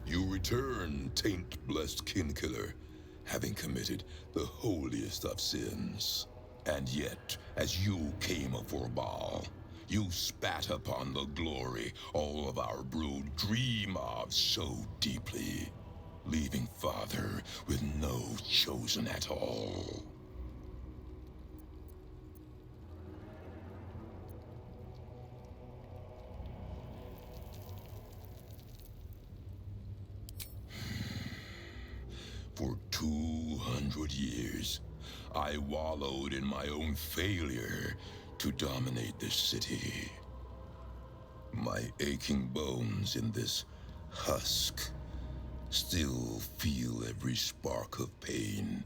You return, taint-blessed kinkiller, having committed the holiest of sins. And yet, as you came for Bhaal, you spat upon the glory all of our brood dream of so deeply, leaving Father with no chosen at all. For 200 years, I wallowed in my own failure to dominate this city. My aching bones in this husk still feel every spark of pain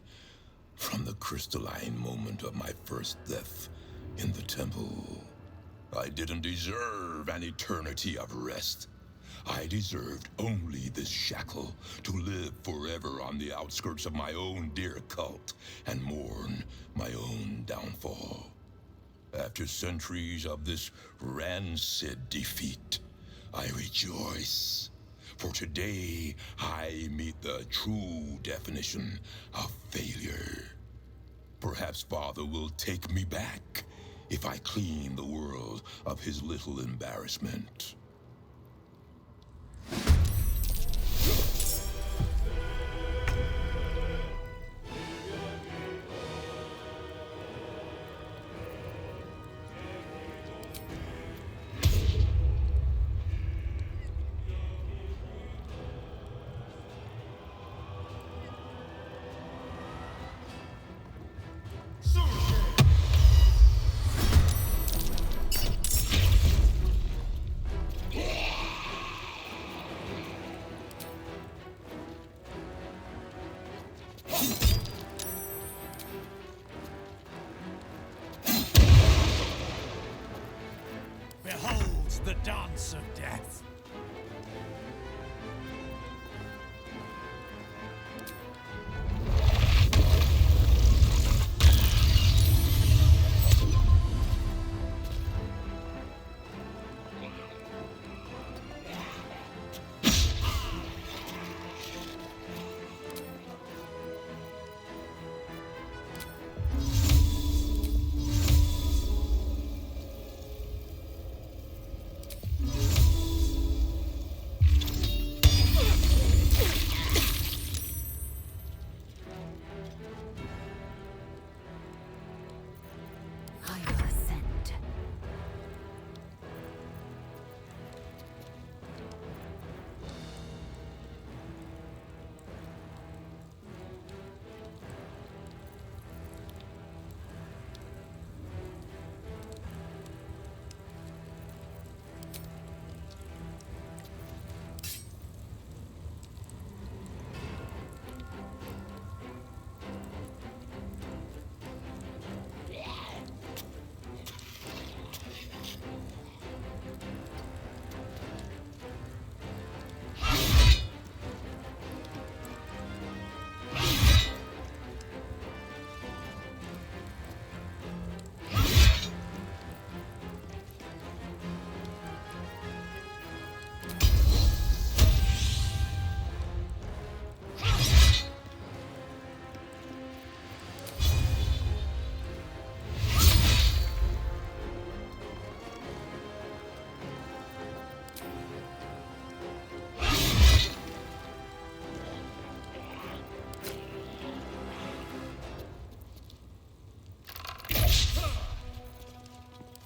from the crystalline moment of my first death in the temple. I didn't deserve an eternity of rest. I deserved only this shackle to live forever on the outskirts of my own dear cult and mourn my own downfall. After centuries of this rancid defeat, I rejoice. For today, I meet the true definition of failure. Perhaps Father will take me back if I clean the world of his little embarrassment. the dance of death. I will ascend.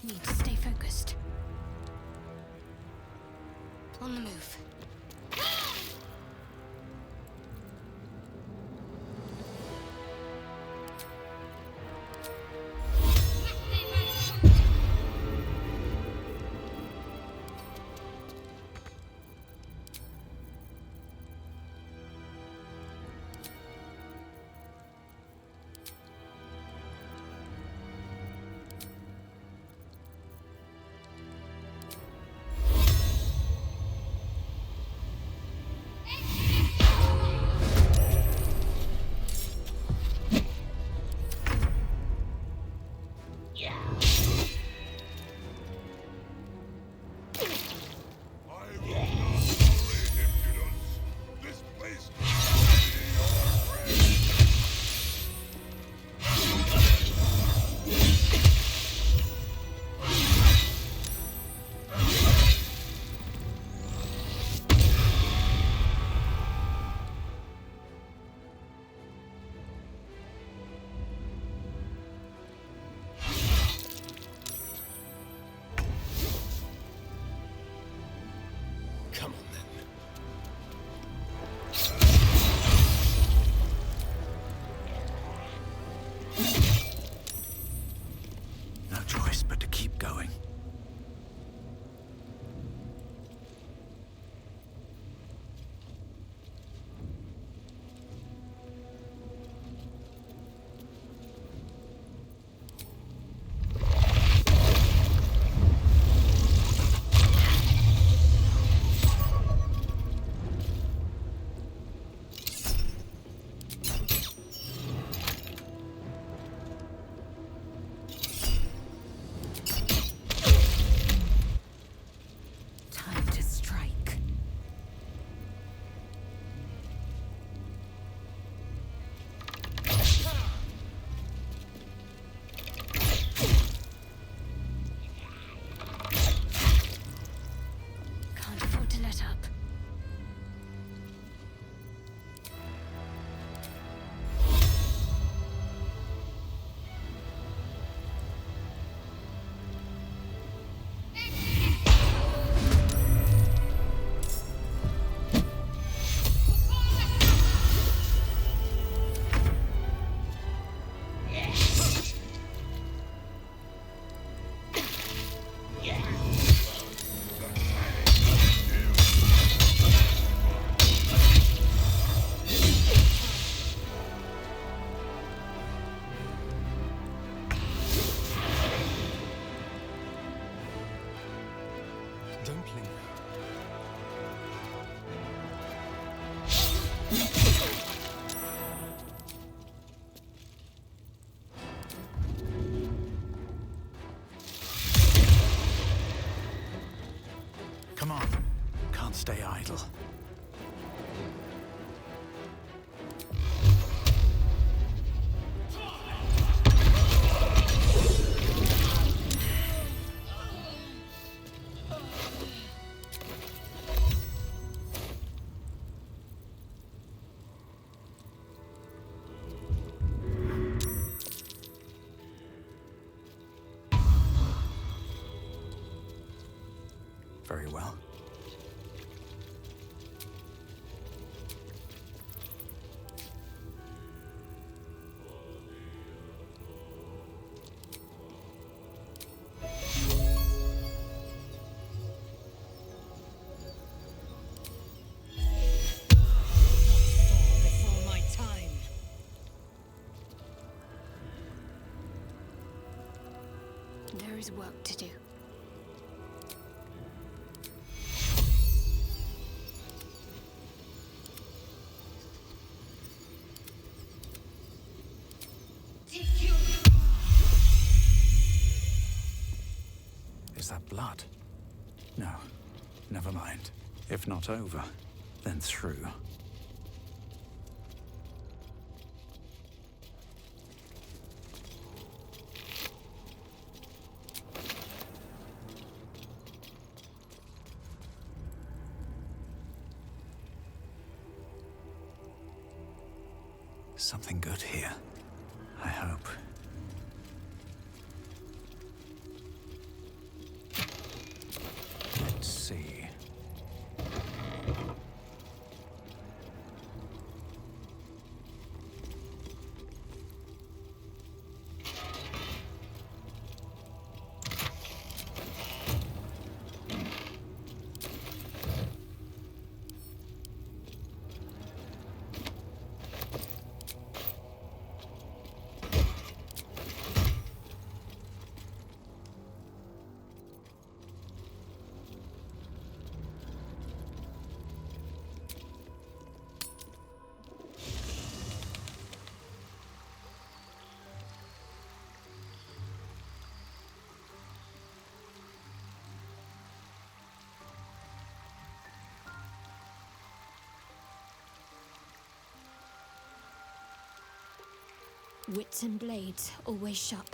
Need to stay focused. On the move. unsettling. Come on. Can't stay idle. Very well. Before my time. There is work to do. Is that blood? No. Never mind. If not over, then through. Something good here. I hope. Let's see. Wits and blades always sharp.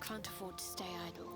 can't afford to stay idle.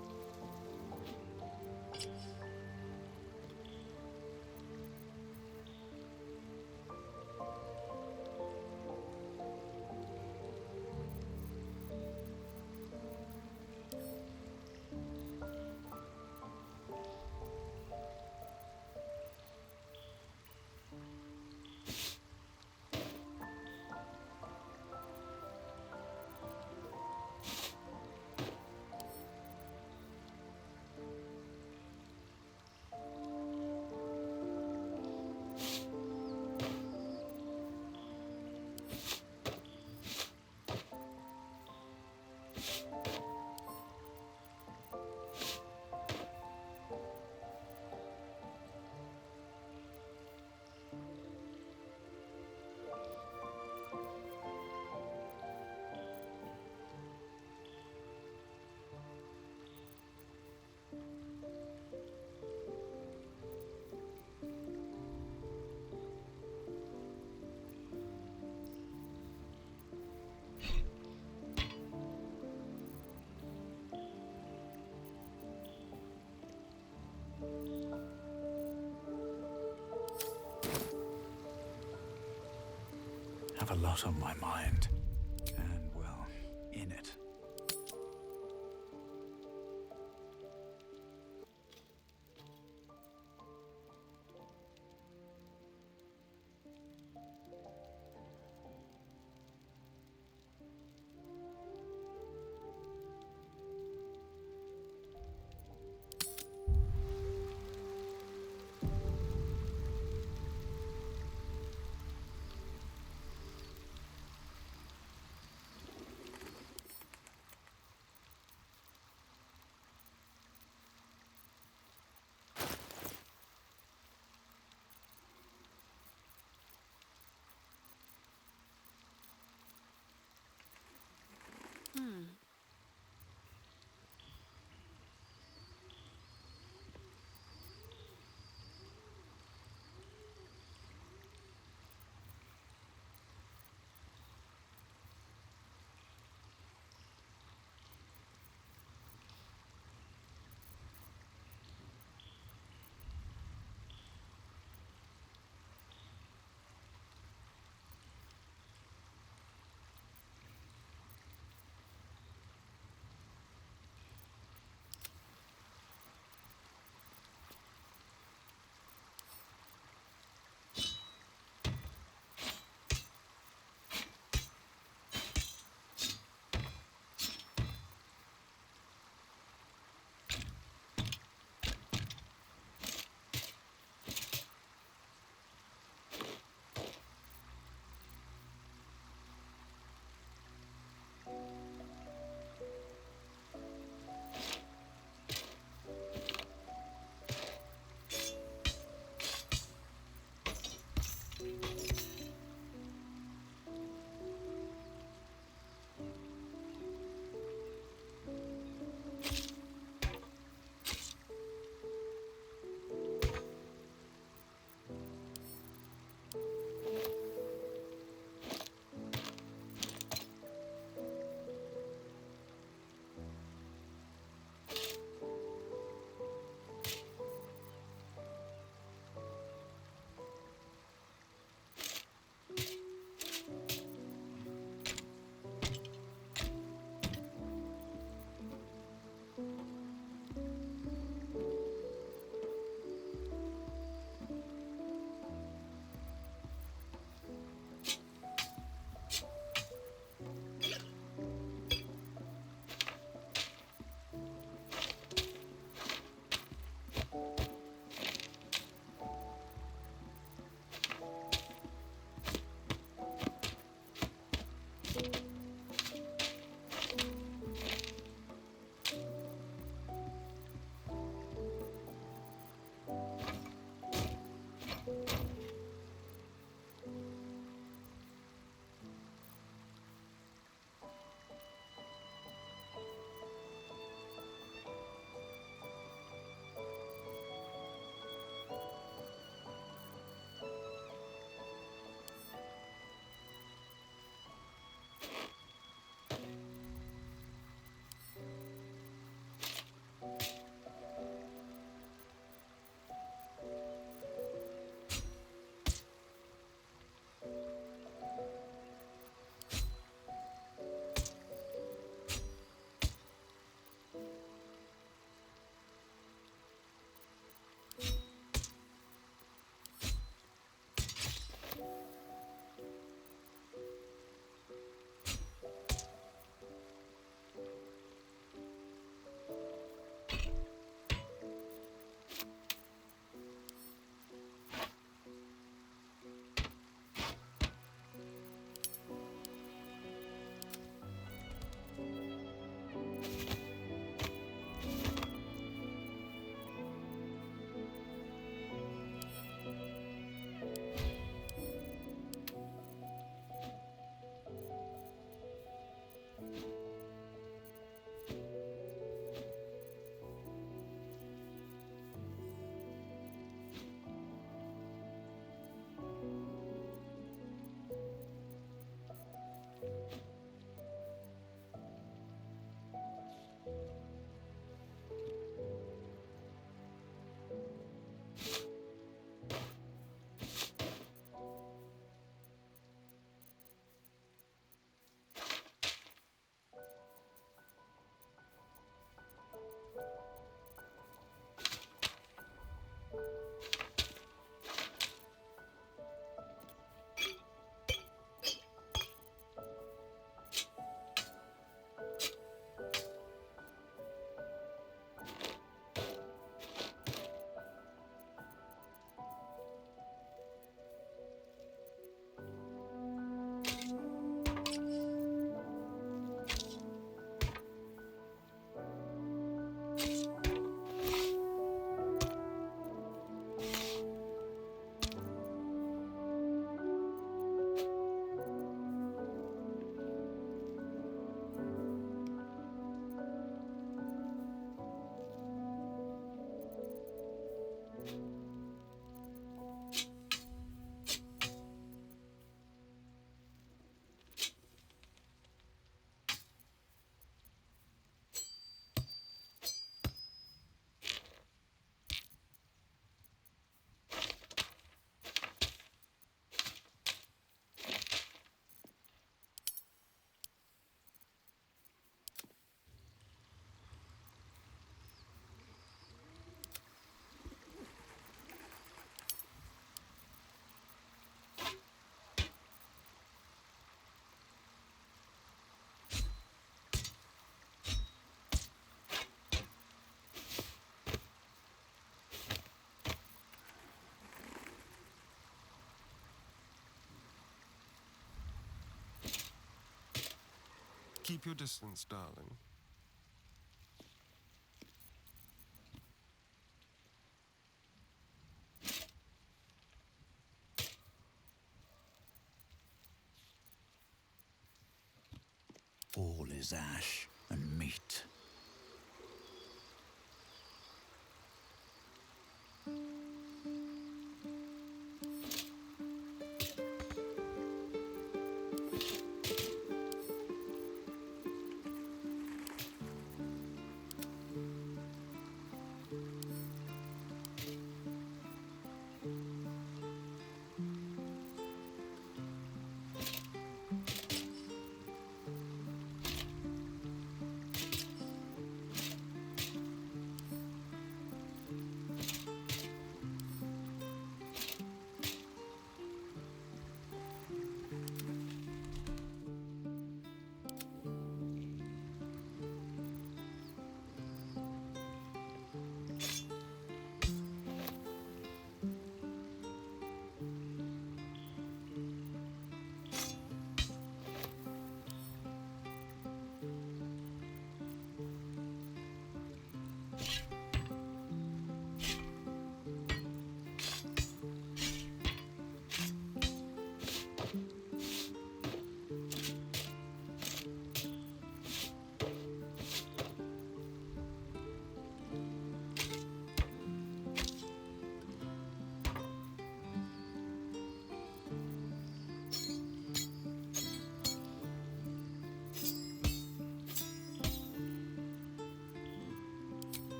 Have a lot on my mind. And, well, in it. Keep your distance, darling. All is ash and meat.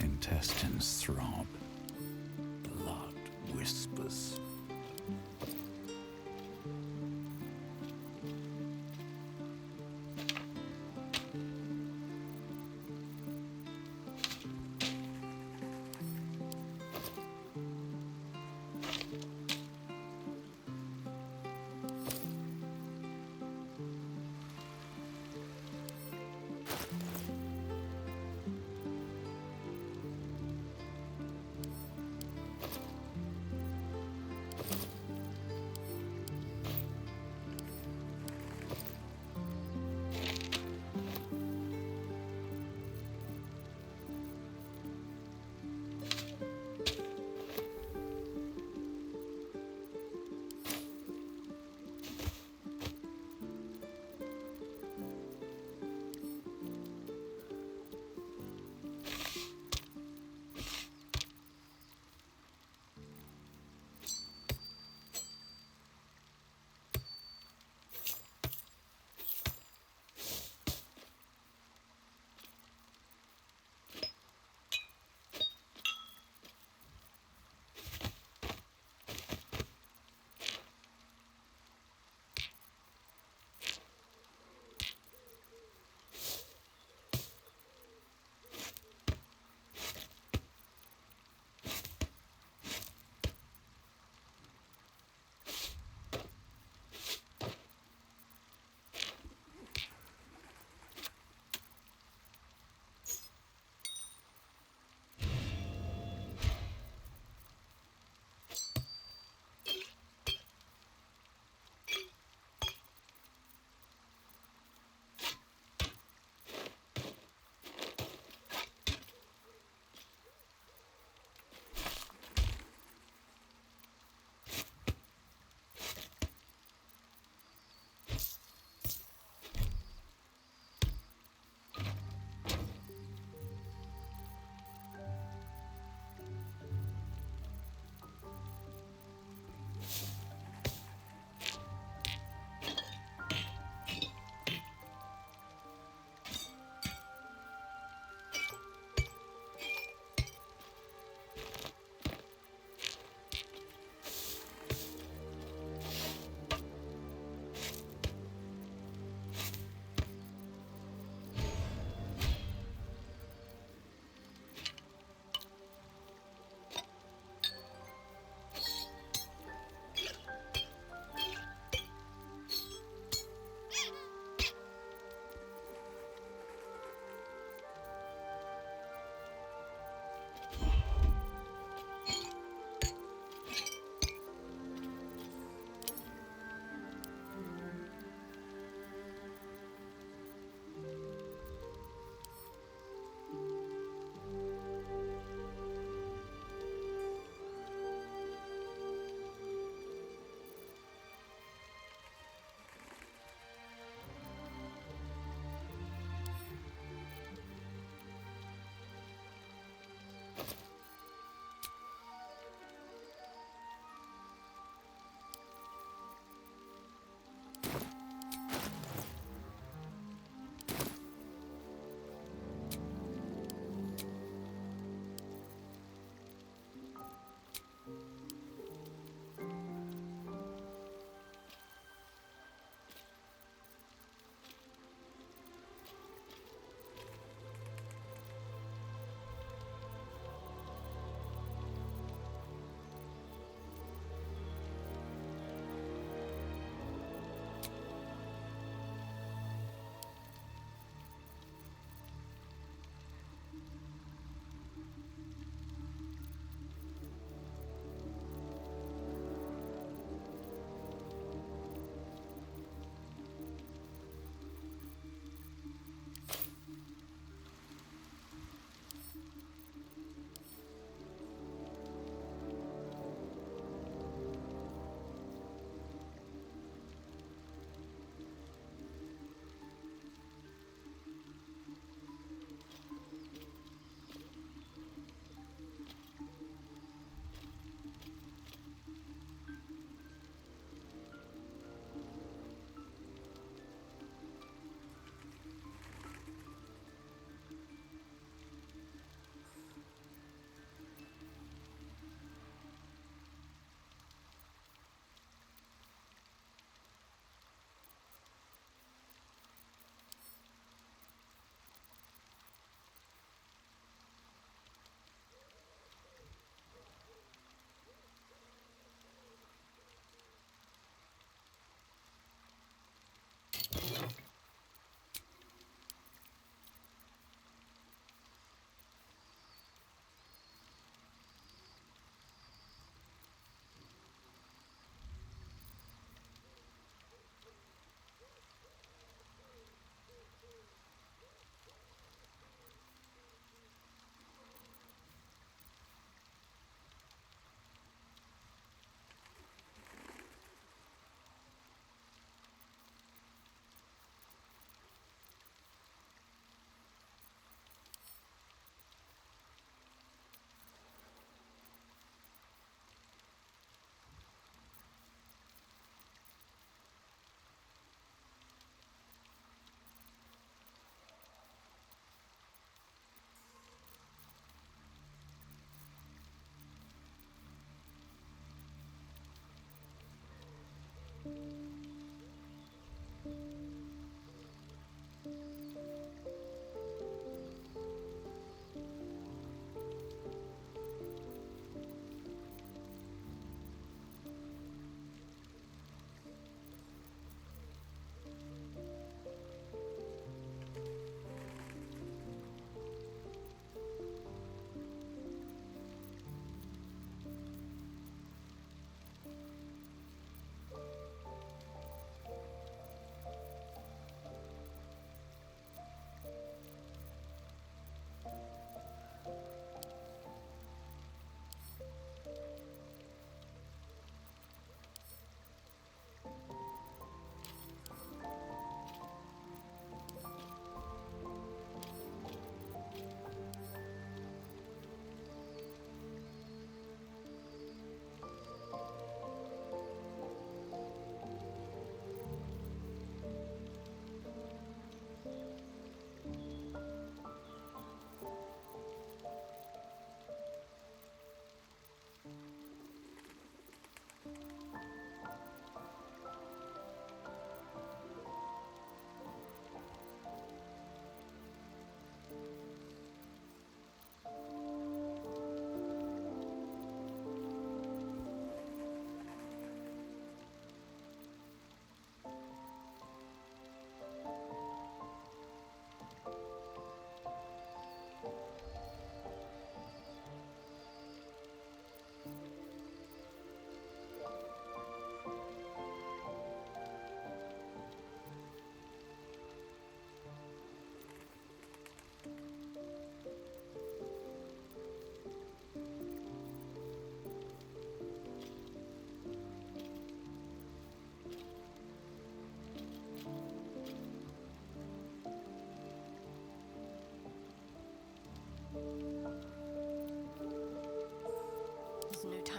Intestines throb. Blood whispers.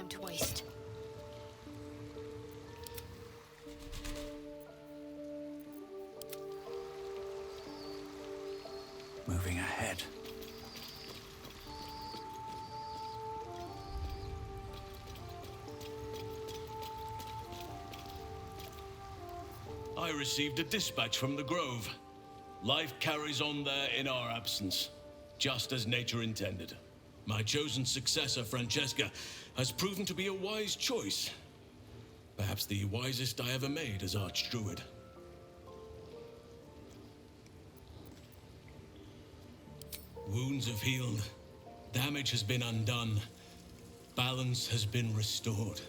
time to waste. Moving ahead. I received a dispatch from the Grove. Life carries on there in our absence, just as nature intended. My chosen successor, Francesca, has proven to be a wise choice. Perhaps the wisest I ever made as Archdruid. Wounds have healed. Damage has been undone. Balance has been restored.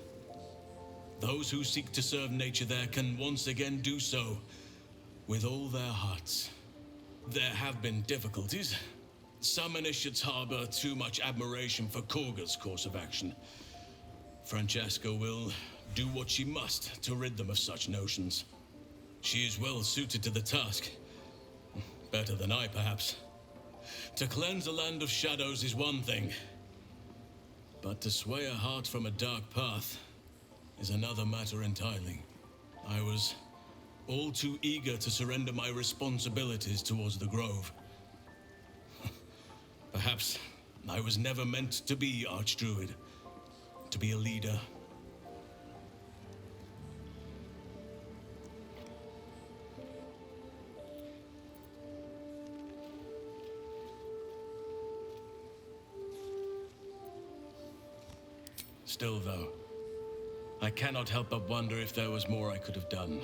Those who seek to serve nature there can once again do so with all their hearts. There have been difficulties. Some initiates harbor too much admiration for Korga's course of action. Francesca will do what she must to rid them of such notions. She is well suited to the task. Better than I, perhaps. To cleanse a land of shadows is one thing, but to sway a heart from a dark path is another matter entirely. I was all too eager to surrender my responsibilities towards the Grove. Perhaps I was never meant to be Archdruid, to be a leader. Still, though, I cannot help but wonder if there was more I could have done.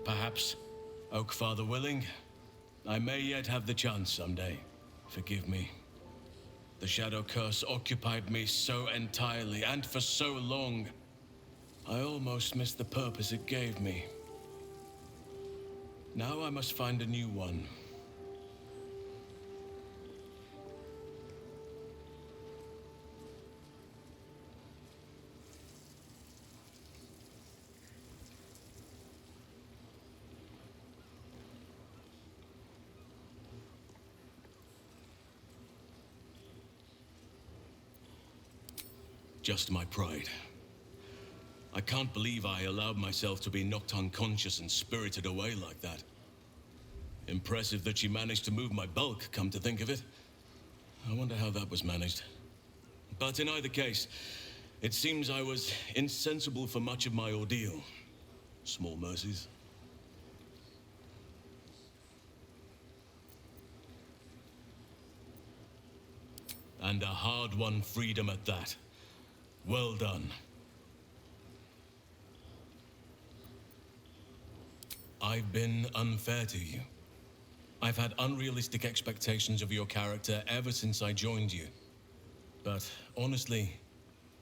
Perhaps, Oakfather willing, I may yet have the chance someday. Forgive me. The Shadow Curse occupied me so entirely and for so long, I almost missed the purpose it gave me. Now I must find a new one. Just my pride. I can't believe I allowed myself to be knocked unconscious and spirited away like that. Impressive that she managed to move my bulk, come to think of it. I wonder how that was managed. But in either case, it seems I was insensible for much of my ordeal. Small mercies. And a hard-won freedom at that. Well done. I've been unfair to you. I've had unrealistic expectations of your character ever since I joined you. But honestly,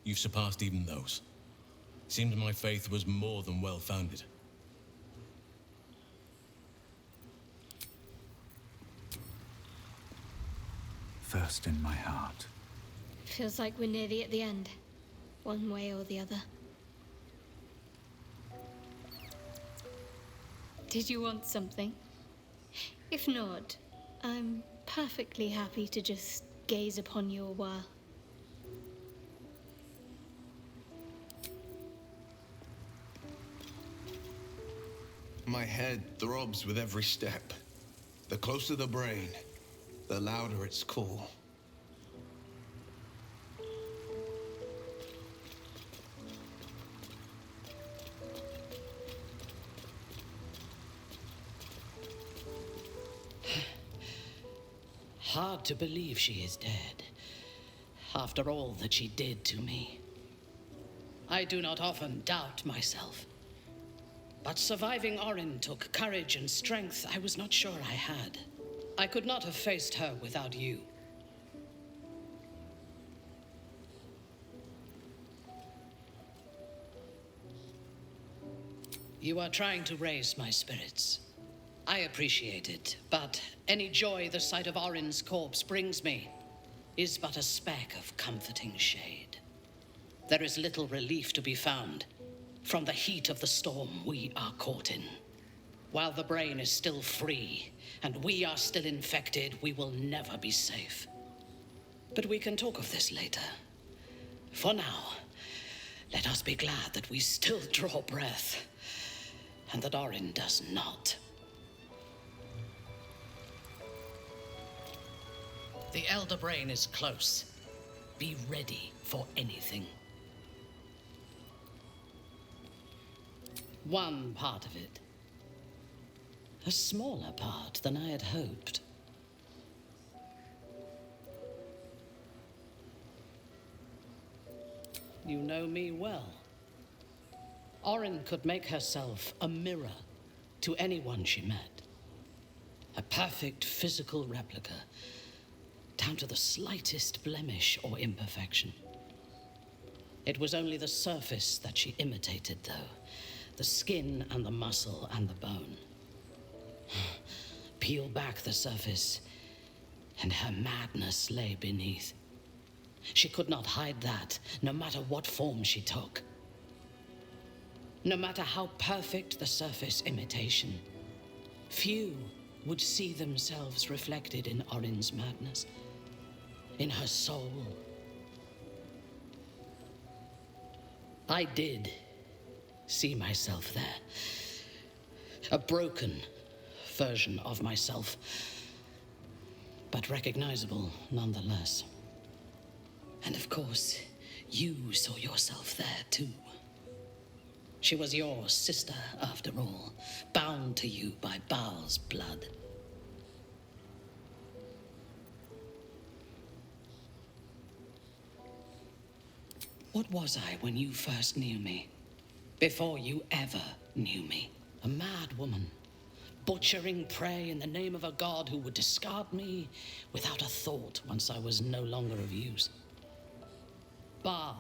you've surpassed even those. Seems my faith was more than well-founded. First in my heart. Feels like we're nearly at the end, one way or the other. Did you want something? If not, I'm perfectly happy to just gaze upon you a while. My head throbs with every step. The closer the brain, the louder its call. Hard to believe she is dead, after all that she did to me. I do not often doubt myself, but surviving Orin took courage and strength I was not sure I had. I could not have faced her without you. You are trying to raise my spirits. I appreciate it, but any joy the sight of Orin's corpse brings me is but a speck of comforting shade. There is little relief to be found from the heat of the storm we are caught in. While the brain is still free and we are still infected, we will never be safe. But we can talk of this later. For now, let us be glad that we still draw breath, and that Orin does not. The Elderbrain is close. Be ready for anything. One part of it. A smaller part than I had hoped. You know me well. Orin could make herself a mirror to anyone she met. A perfect physical replica, down to the slightest blemish or imperfection. It was only the surface that she imitated, though. The skin and the muscle and the bone. Peel back the surface, and her madness lay beneath. She could not hide that, no matter what form she took. No matter how perfect the surface imitation, few would see themselves reflected in Orin's madness, in her soul. I did see myself there. A broken version of myself, but recognizable nonetheless. And of course, you saw yourself there too. She was your sister, after all, bound to you by Bhaal's blood. What was I when you first knew me? Before you ever knew me? A mad woman, butchering prey in the name of a god who would discard me without a thought once I was no longer of use. Bhaal,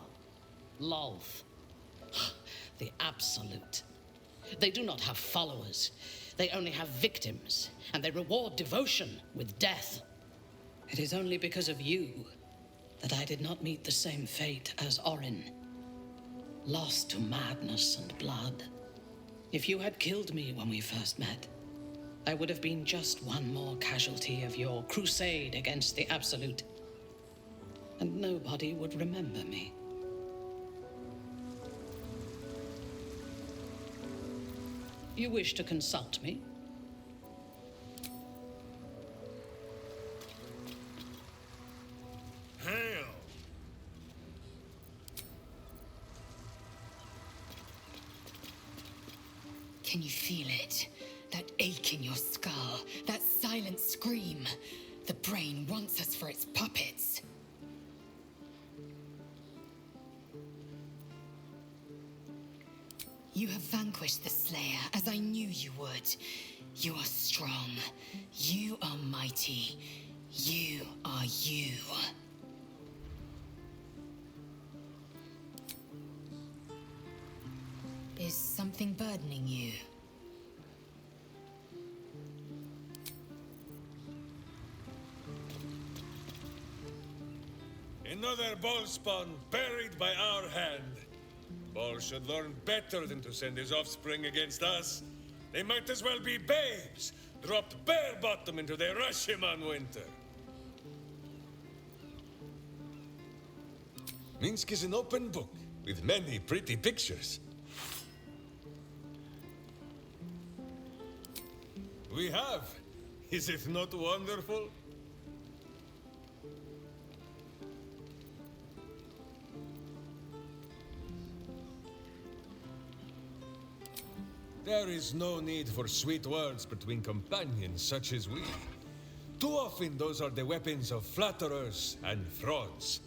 Lolth, the Absolute. They do not have followers. They only have victims, and they reward devotion with death. It is only because of you that I did not meet the same fate as Orin, lost to madness and blood. If you had killed me when we first met, I would have been just one more casualty of your crusade against the Absolute, and nobody would remember me. You wish to consult me? Hail! Can you feel it? That ache in your skull, that silent scream. The brain wants us for its puppets. You have vanquished the Slayer, as I knew you would. You are strong. You are mighty. You are you. Is something burdening you? Another ball spawn buried by our hand. Bhaal should learn better than to send his offspring against us. They might as well be babes, dropped bare bottom into the Rashiman winter. Minsc is an open book, with many pretty pictures. We have. Is it not wonderful? There is no need for sweet words between companions such as we. Too often those are the weapons of flatterers and frauds.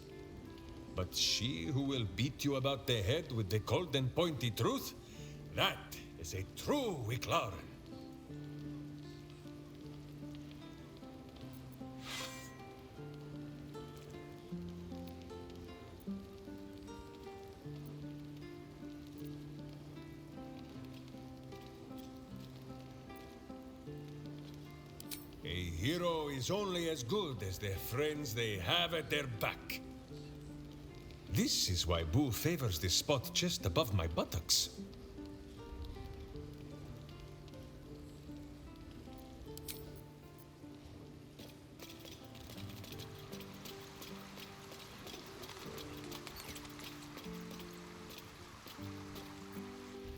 But she who will beat you about the head with the cold and pointy truth, that is a true Wicklaren. A hero is only as good as the friends they have at their back. This is why Boo favors this spot just above my buttocks.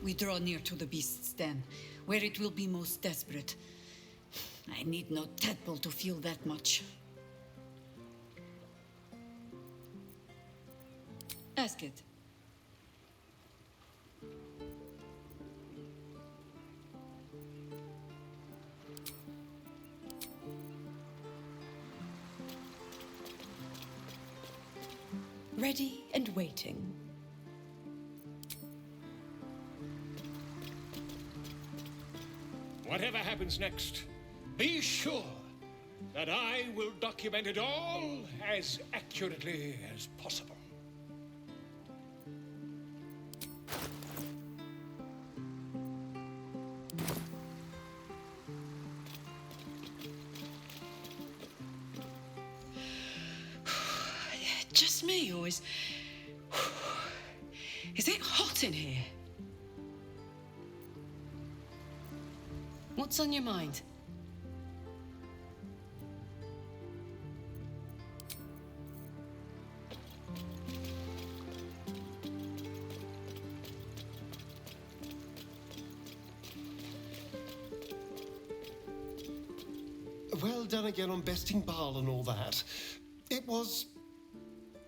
We draw near to the beast's den, where it will be most desperate. I need no tadpole to feel that much. Ask it. Ready and waiting. Whatever happens next, be sure that I will document it all as accurately as possible. Just me, or is it hot in here? What's on your mind? Well done again on besting Bhaal and all that. It was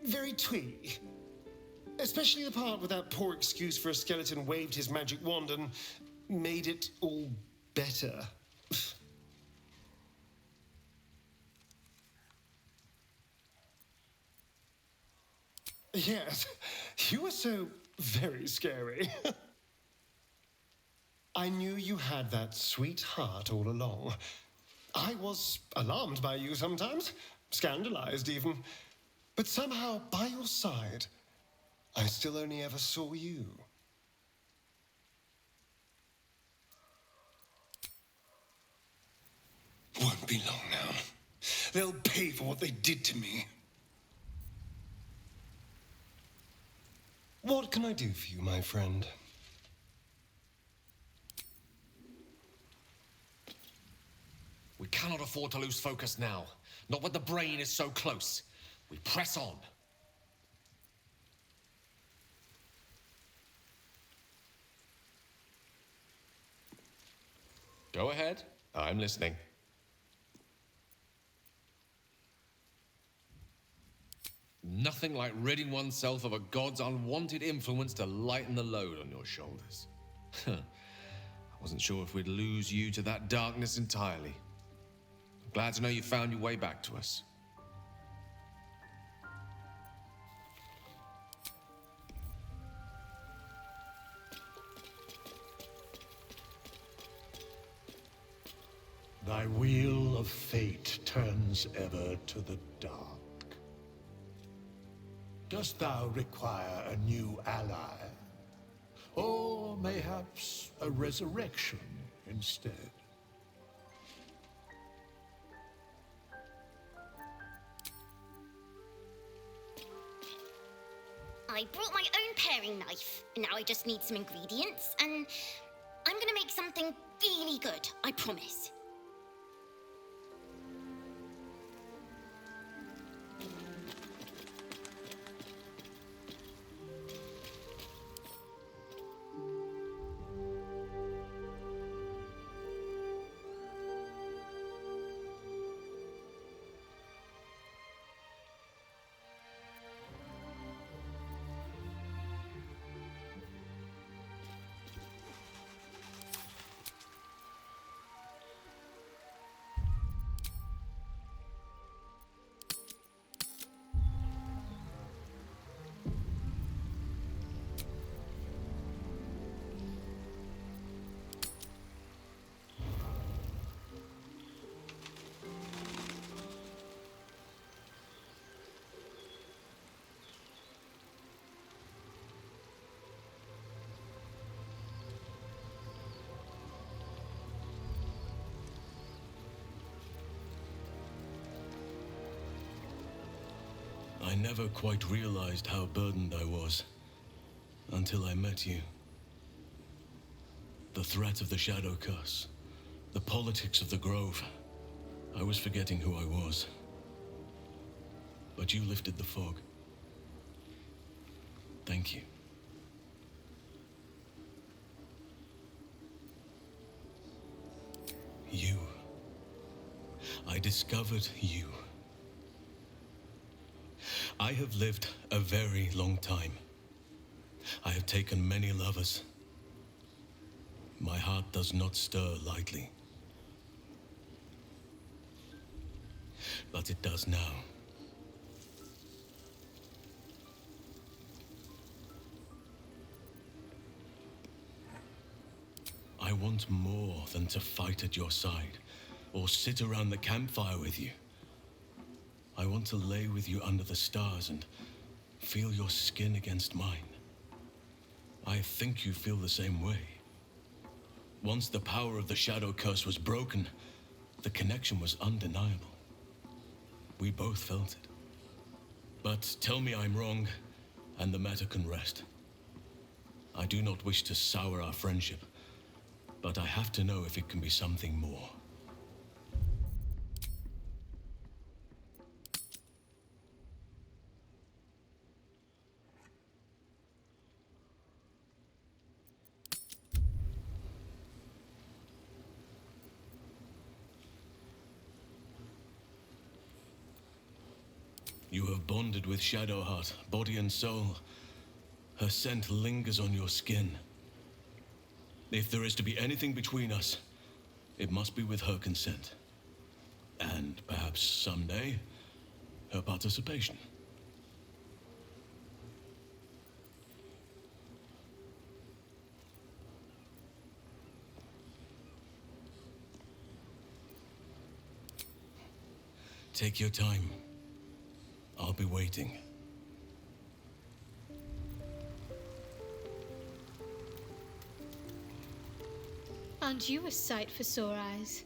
very twee. Especially the part with that poor excuse for a skeleton waved his magic wand and made it all better. Yes, you were so very scary. I knew you had that sweet heart all along. I was alarmed by you sometimes, scandalized even. But somehow, by your side, I still only ever saw you. Won't be long now. They'll pay for what they did to me. What can I do for you, my friend? We cannot afford to lose focus now. Not when the brain is so close. We press on. Go ahead. I'm listening. Nothing like ridding oneself of a god's unwanted influence to lighten the load on your shoulders. I wasn't sure if we'd lose you to that darkness entirely. I'm glad to know you found your way back to us. Thy wheel of fate turns ever to the dark. Dost thou require a new ally? Or mayhaps a resurrection instead? I brought my own paring knife. Now I just need some ingredients, and I'm gonna make something really good, I promise. I never quite realized how burdened I was until I met you. The threat of the Shadow Curse, the politics of the Grove. I was forgetting who I was. But you lifted the fog. Thank you. I discovered you. I have lived a very long time. I have taken many lovers. My heart does not stir lightly. But it does now. I want more than to fight at your side, or sit around the campfire with you. I want to lay with you under the stars and feel your skin against mine. I think you feel the same way. Once the power of the Shadow Curse was broken, the connection was undeniable. We both felt it. But tell me I'm wrong, and the matter can rest. I do not wish to sour our friendship, but I have to know if it can be something more. You have bonded with Shadowheart, body and soul. Her scent lingers on your skin. If there is to be anything between us, it must be with her consent. And perhaps someday, her participation. Take your time. I'll be waiting. Aren't you a sight for sore eyes?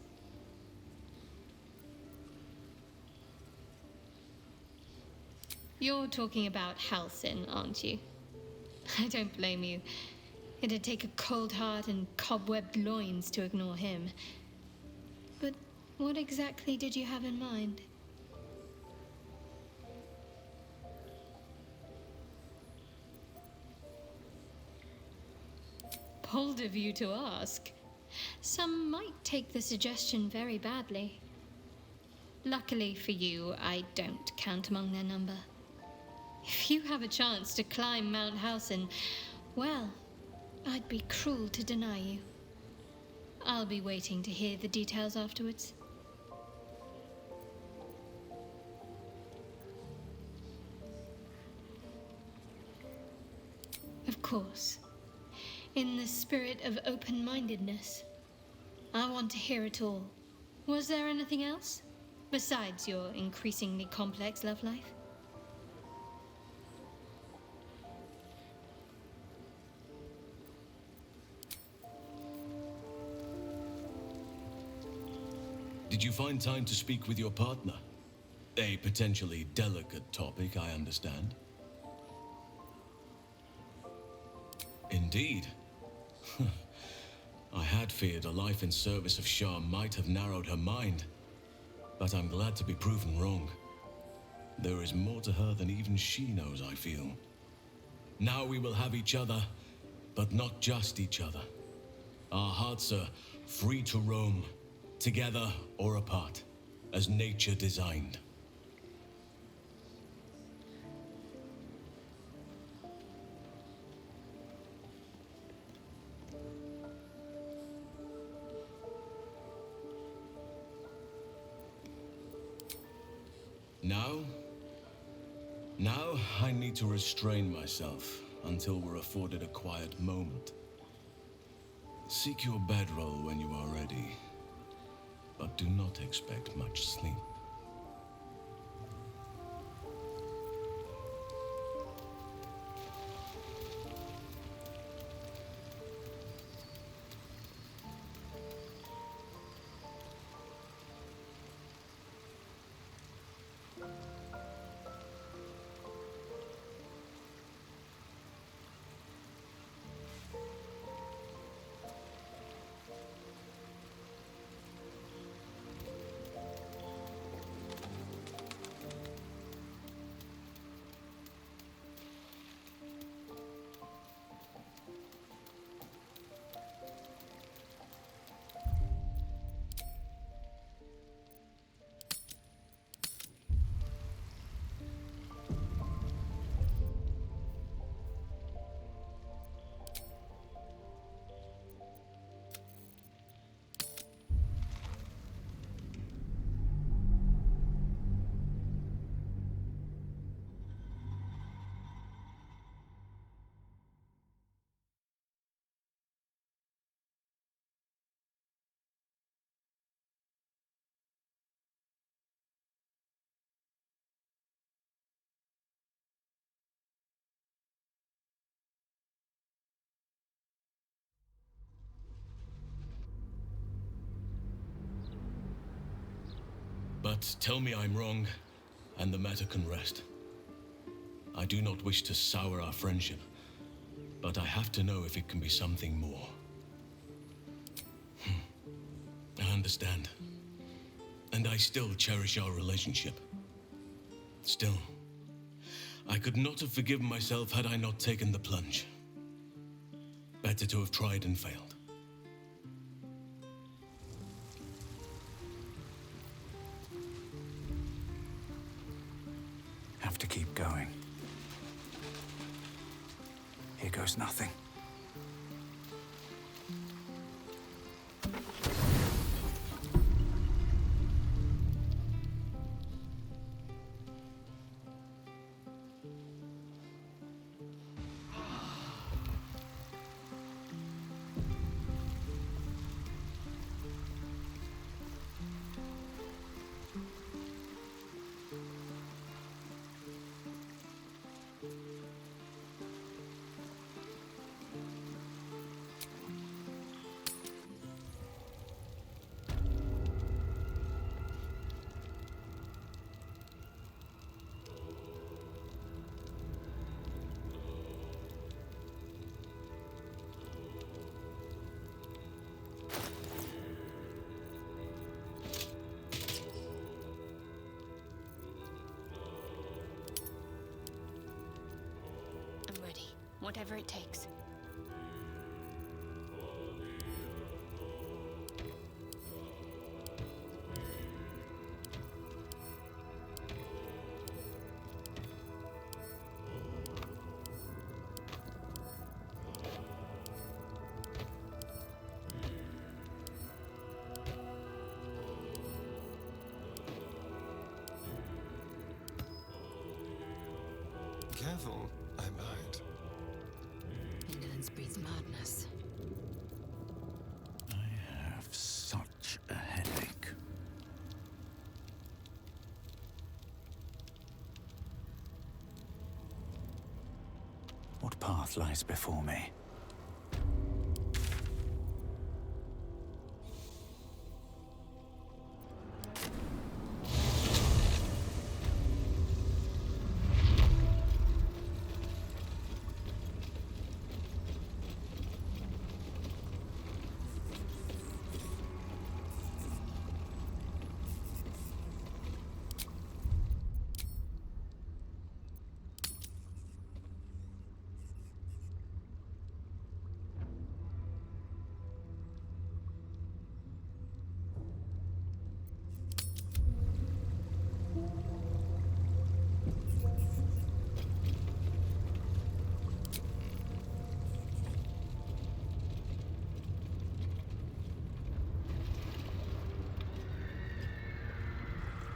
You're talking about Halsin, aren't you? I don't blame you. It'd take a cold heart and cobwebbed loins to ignore him. But what exactly did you have in mind? Bold of you to ask. Some might take the suggestion very badly. Luckily for you, I don't count among their number. If you have a chance to climb Mount Halsin, well, I'd be cruel to deny you. I'll be waiting to hear the details afterwards. Of course. In the spirit of open-mindedness. I want to hear it all. Was there anything else? Besides your increasingly complex love life? Did you find time to speak with your partner? A potentially delicate topic, I understand. Indeed. I had feared a life in service of Shah might have narrowed her mind, but I'm glad to be proven wrong. There is more to her than even she knows, I feel. Now we will have each other, but not just each other. Our hearts are free to roam, together or apart, as nature designed. Now I need to restrain myself until we're afforded a quiet moment. Seek your bedroll when you are ready, but do not expect much sleep. But tell me I'm wrong, and the matter can rest. I do not wish to sour our friendship, but I have to know if it can be something more. I understand. And I still cherish our relationship. Still, I could not have forgiven myself had I not taken the plunge. Better to have tried and failed. Have to keep going. Here goes nothing. I'm ready. Whatever it takes. Careful, I might. Ignorance breeds madness. I have such a headache. What path lies before me?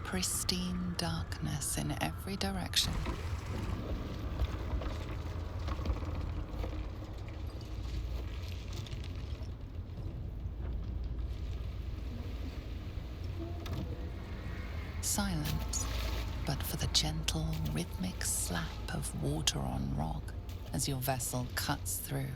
Pristine darkness in every direction. Silence, but for the gentle, rhythmic slap of water on rock as your vessel cuts through.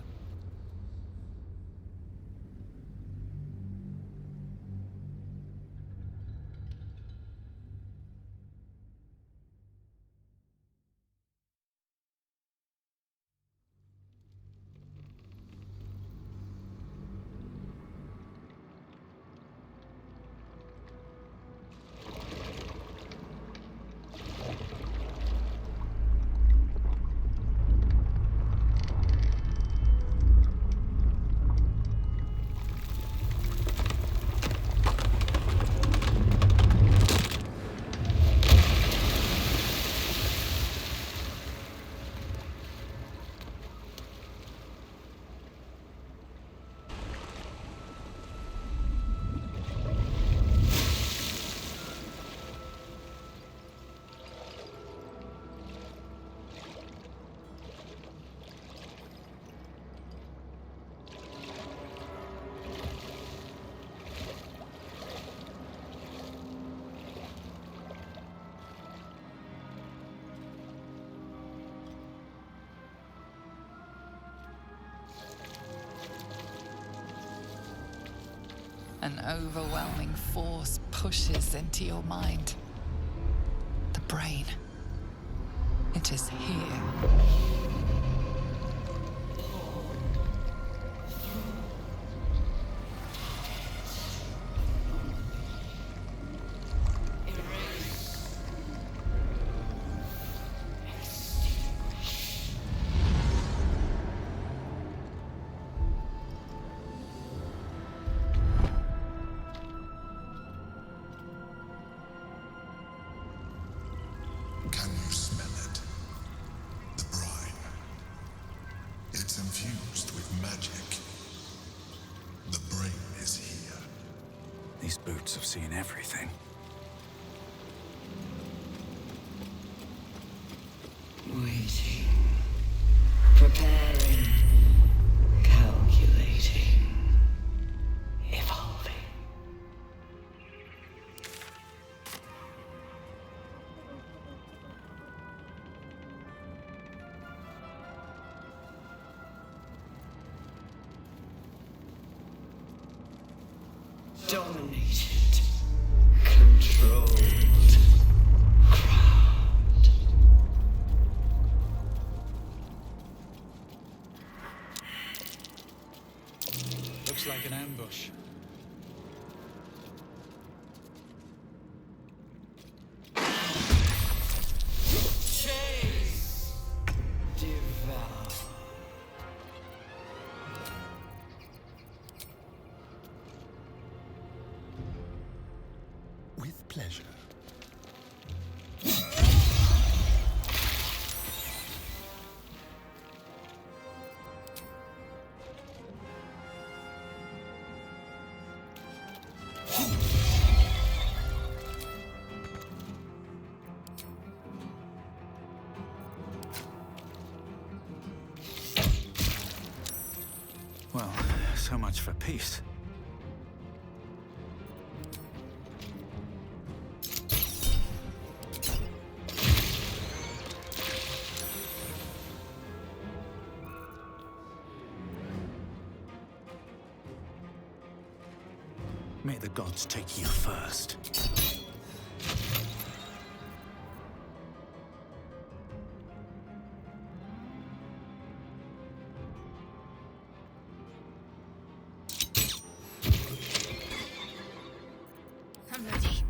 An overwhelming force pushes into your mind. The brain. It is here. Can you smell it? The brine. It's infused with magic. The brain is here. These boots have seen everything. Waiting. Preparing. Calculating. Evolving. Dominated. Controlled. Crowned. Looks like an ambush. Chase. Devour. With pleasure. Well, so much for peace. May the gods take you first. I'm ready.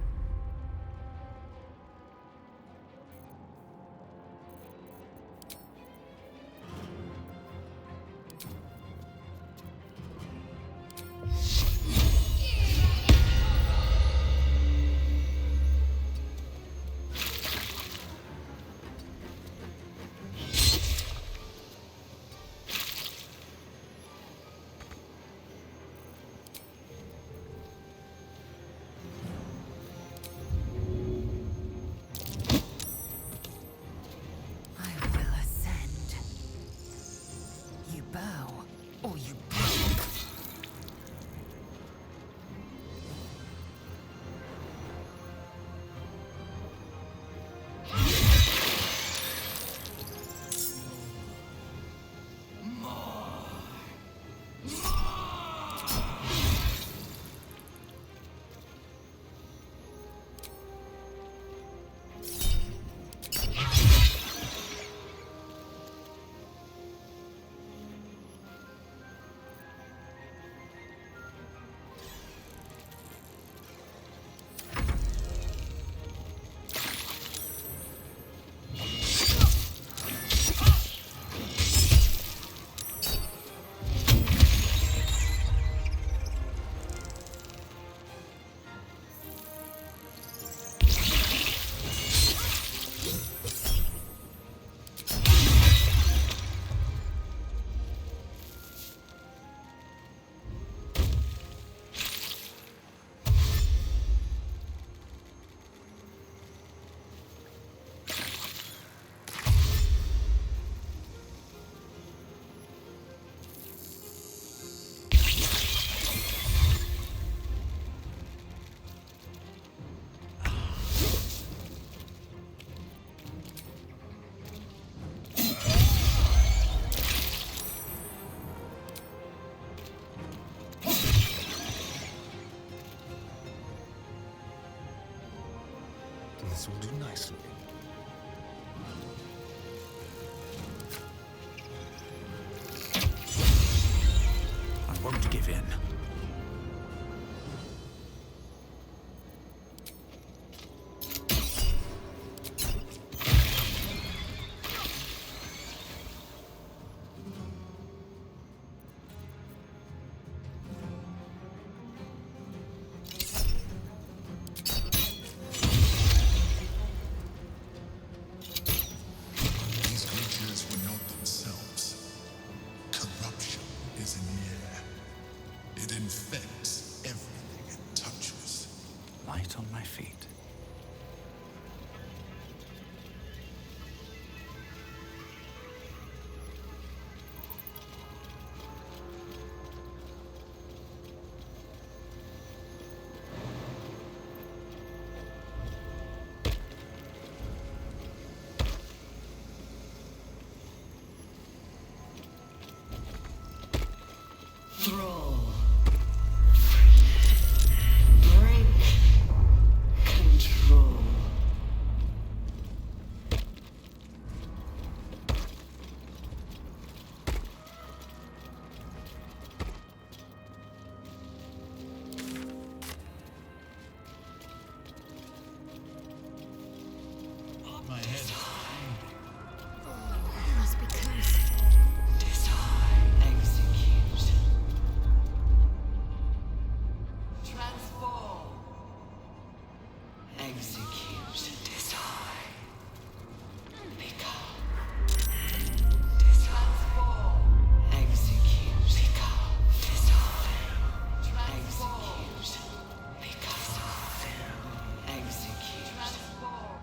This will do nicely. I won't give in. Thrall. Break control. My head. Must be close. Execute. Transform. Execute. Design. Become. Transform. Execute. Become. Design. Execute. Become. Execute. Transform.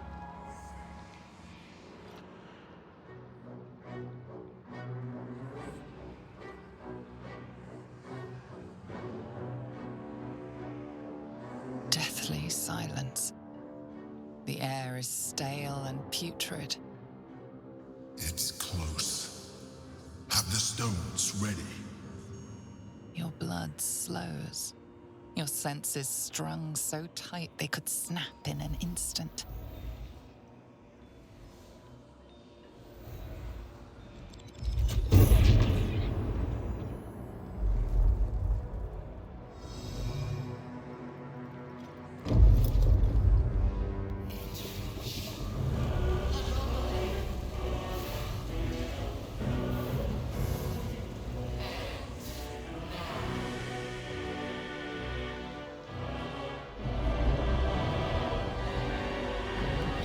Deathly silence. The air is stale and putrid. It's close. Have the stones ready. Your blood slows. Your senses strung so tight they could snap in an instant.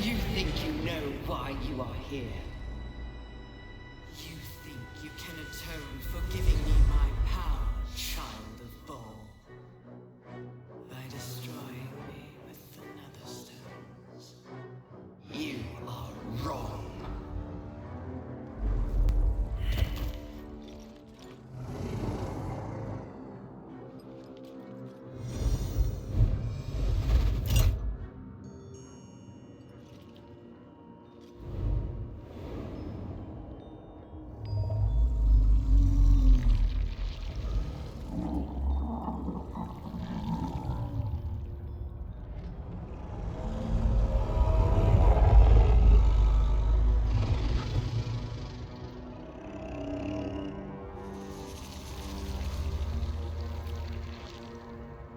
You think you know why you are here? You think you can atone for giving me my power, child of Bhaal? By destroying me with the Netherstones? You are wrong.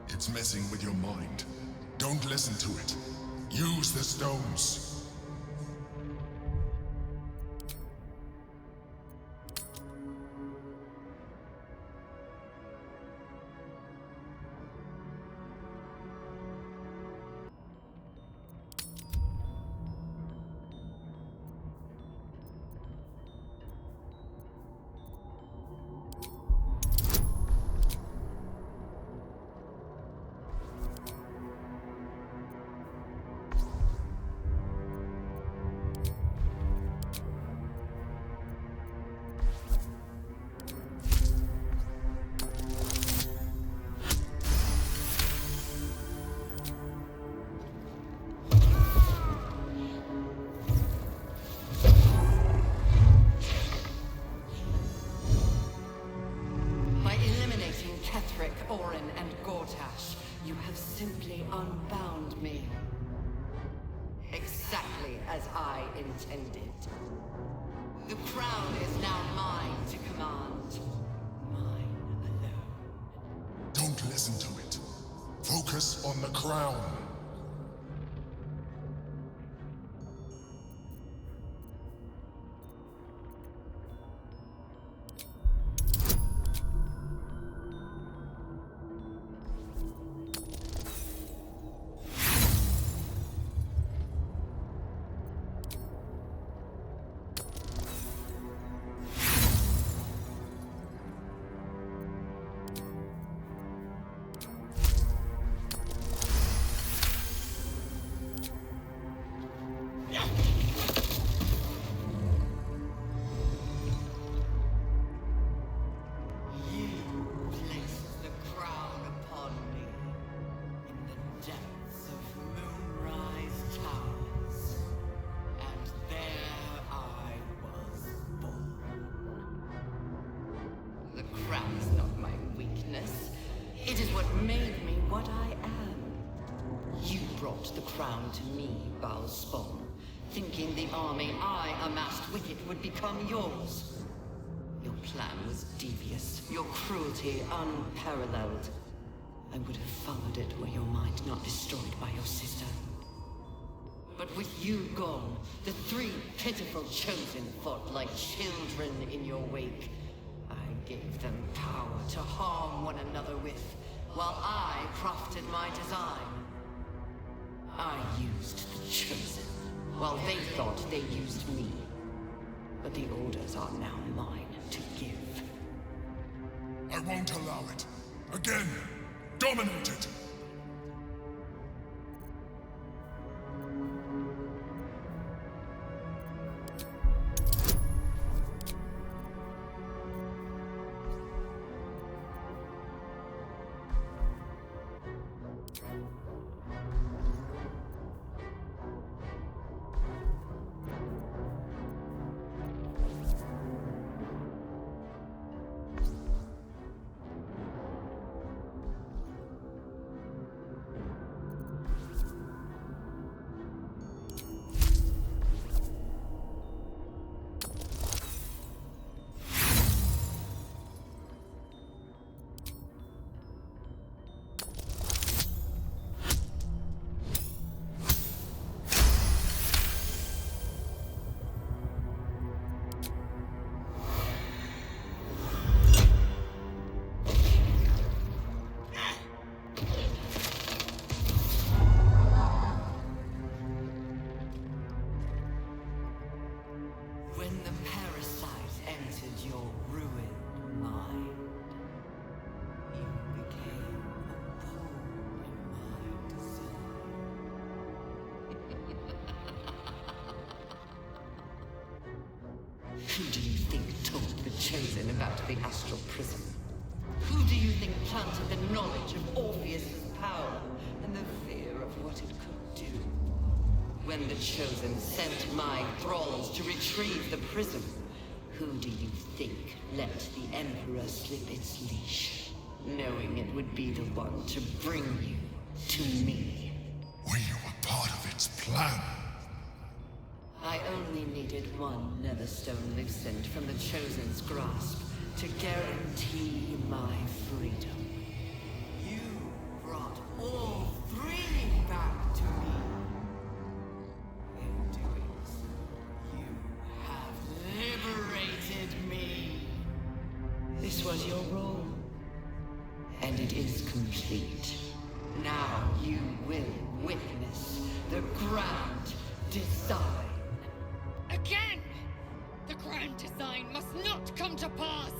It's messing with your mind. Don't listen to it. Use the stones. intended. The crown is now mine to command. Mine alone. Don't listen to it. Focus on the crown. To me, Bhaal spawn, thinking the army I amassed with it would become yours. Your plan was devious, your cruelty unparalleled. I would have followed it were your mind not destroyed by your sister. But with you gone, the three pitiful chosen fought like children in your wake. I gave them power to harm one another with, while I crafted my design. I used the Chosen, while they thought they used me. But the orders are now mine to give. I won't allow it. Again, dominate it! Who do you think told the Chosen about the astral prism? Who do you think planted the knowledge of Orpheus' power and the fear of what it could do? When the Chosen sent my thralls to retrieve the prism, who do you think let the Emperor slip its leash, knowing it would be the one to bring you to me? We were part of its plan. I only needed one Netherstone loosened from the Chosen's grasp to guarantee my freedom. You brought all three back to me. In doing so, you have liberated me. This was your role, and it is complete. Now you will witness the grand design. Again! The grand design must not come to pass!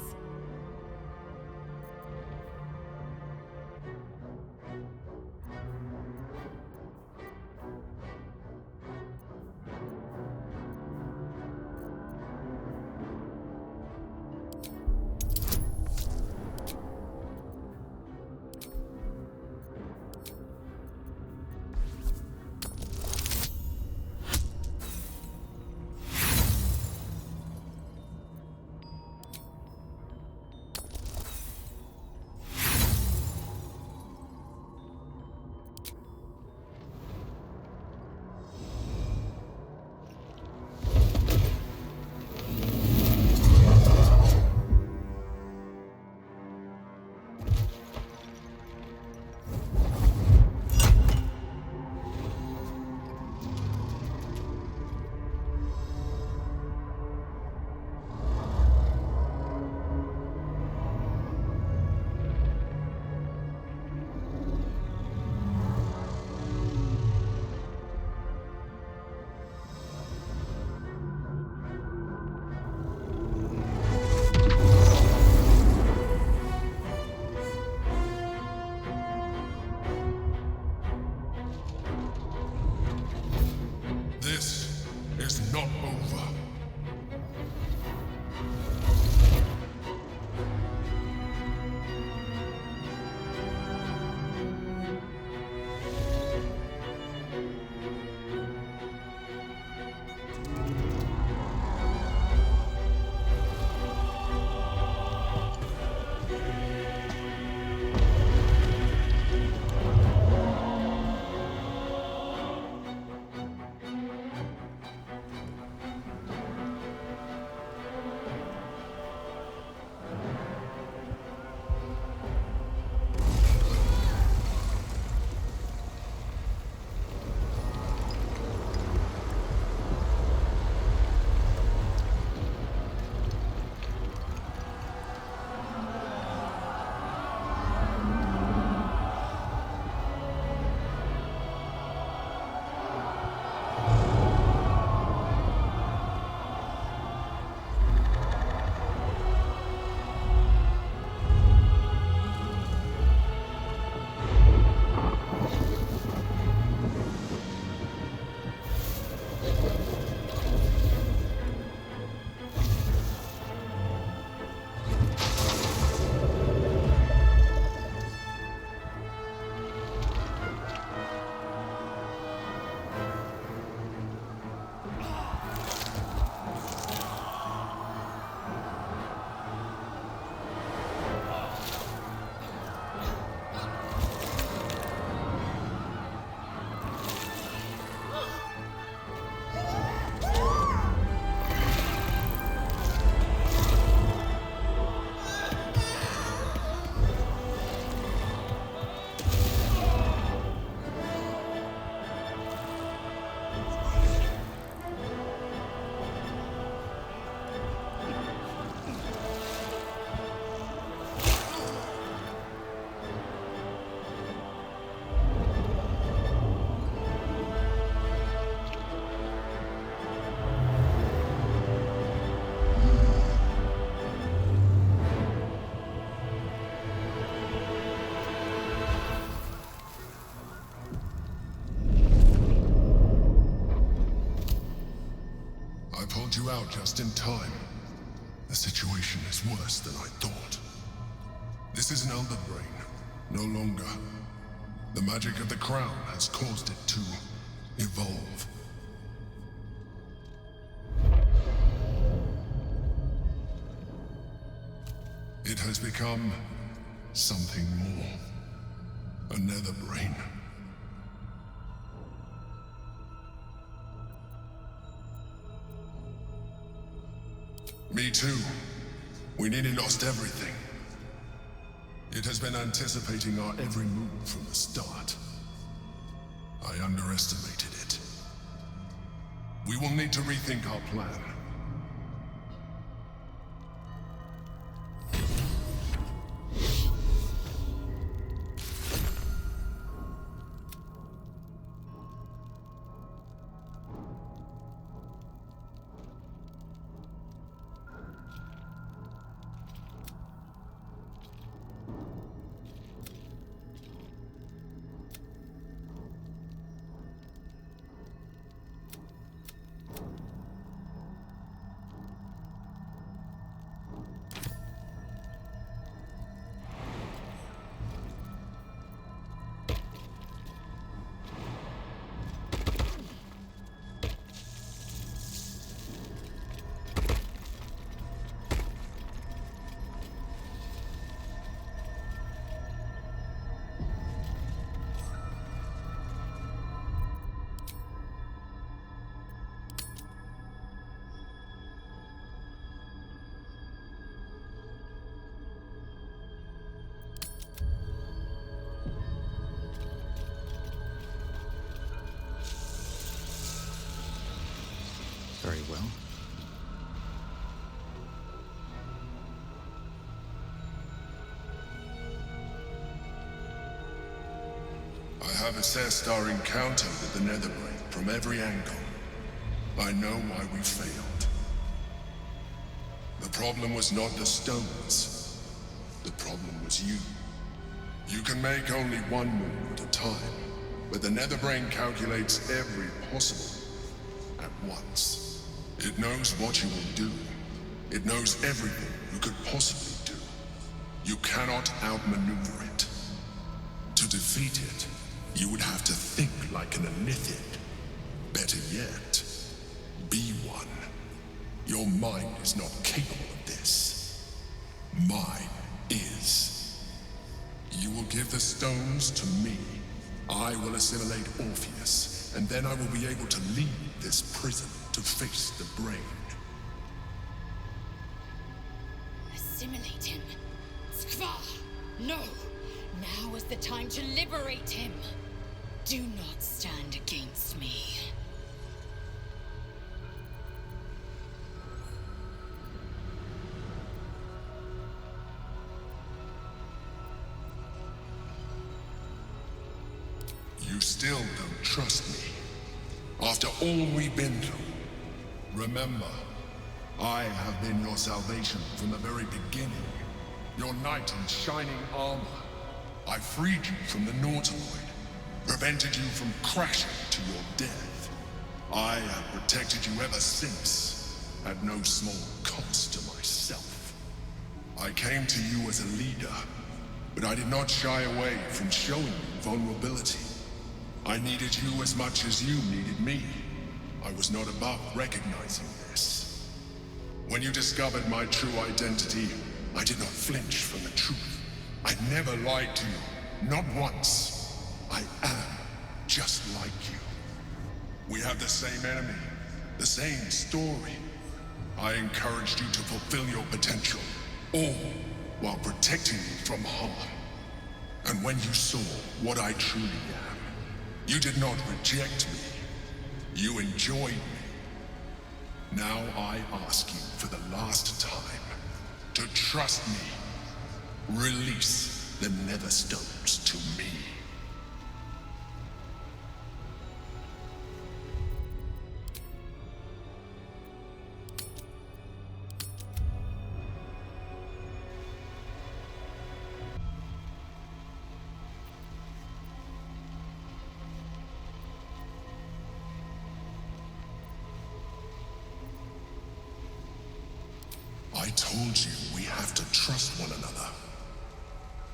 just in time. The situation is worse than I thought. This is an Netherbrain, no longer. The magic of the crown has caused it to evolve. It has become something more. A Netherbrain. Me too. We nearly lost everything. It has been anticipating our every move from the start. I underestimated it. We will need to rethink our plan. Very well. I have assessed our encounter with the Netherbrain from every angle. I know why we failed. The problem was not the stones. The problem was you. You can make only one move at a time, but the Netherbrain calculates every possible at once. It knows what you will do. It knows everything you could possibly do. You cannot outmaneuver it. To defeat it, you would have to think like an Elithid. Better yet, be one. Your mind is not capable of this. Mine is. You will give the stones to me. I will assimilate Orpheus, and then I will be able to leave this prison to face the brain. Assimilate him. Skvar! No! Now is the time to liberate him. Do not stand against me. You still don't trust me. After all we've been through. Remember, I have been your salvation from the very beginning. Your knight in shining armor. I freed you from the Nautiloid. Prevented you from crashing to your death. I have protected you ever since, at no small cost to myself. I came to you as a leader, but I did not shy away from showing you vulnerability. I needed you as much as you needed me. I was not above recognizing this. When you discovered my true identity, I did not flinch from the truth. I never lied to you, not once. I am just like you. We have the same enemy, the same story. I encouraged you to fulfill your potential, all while protecting you from harm. And when you saw what I truly am, you did not reject me. You enjoyed me. Now I ask you for the last time to trust me. Release the Netherstones to me. I told you we have to trust one another.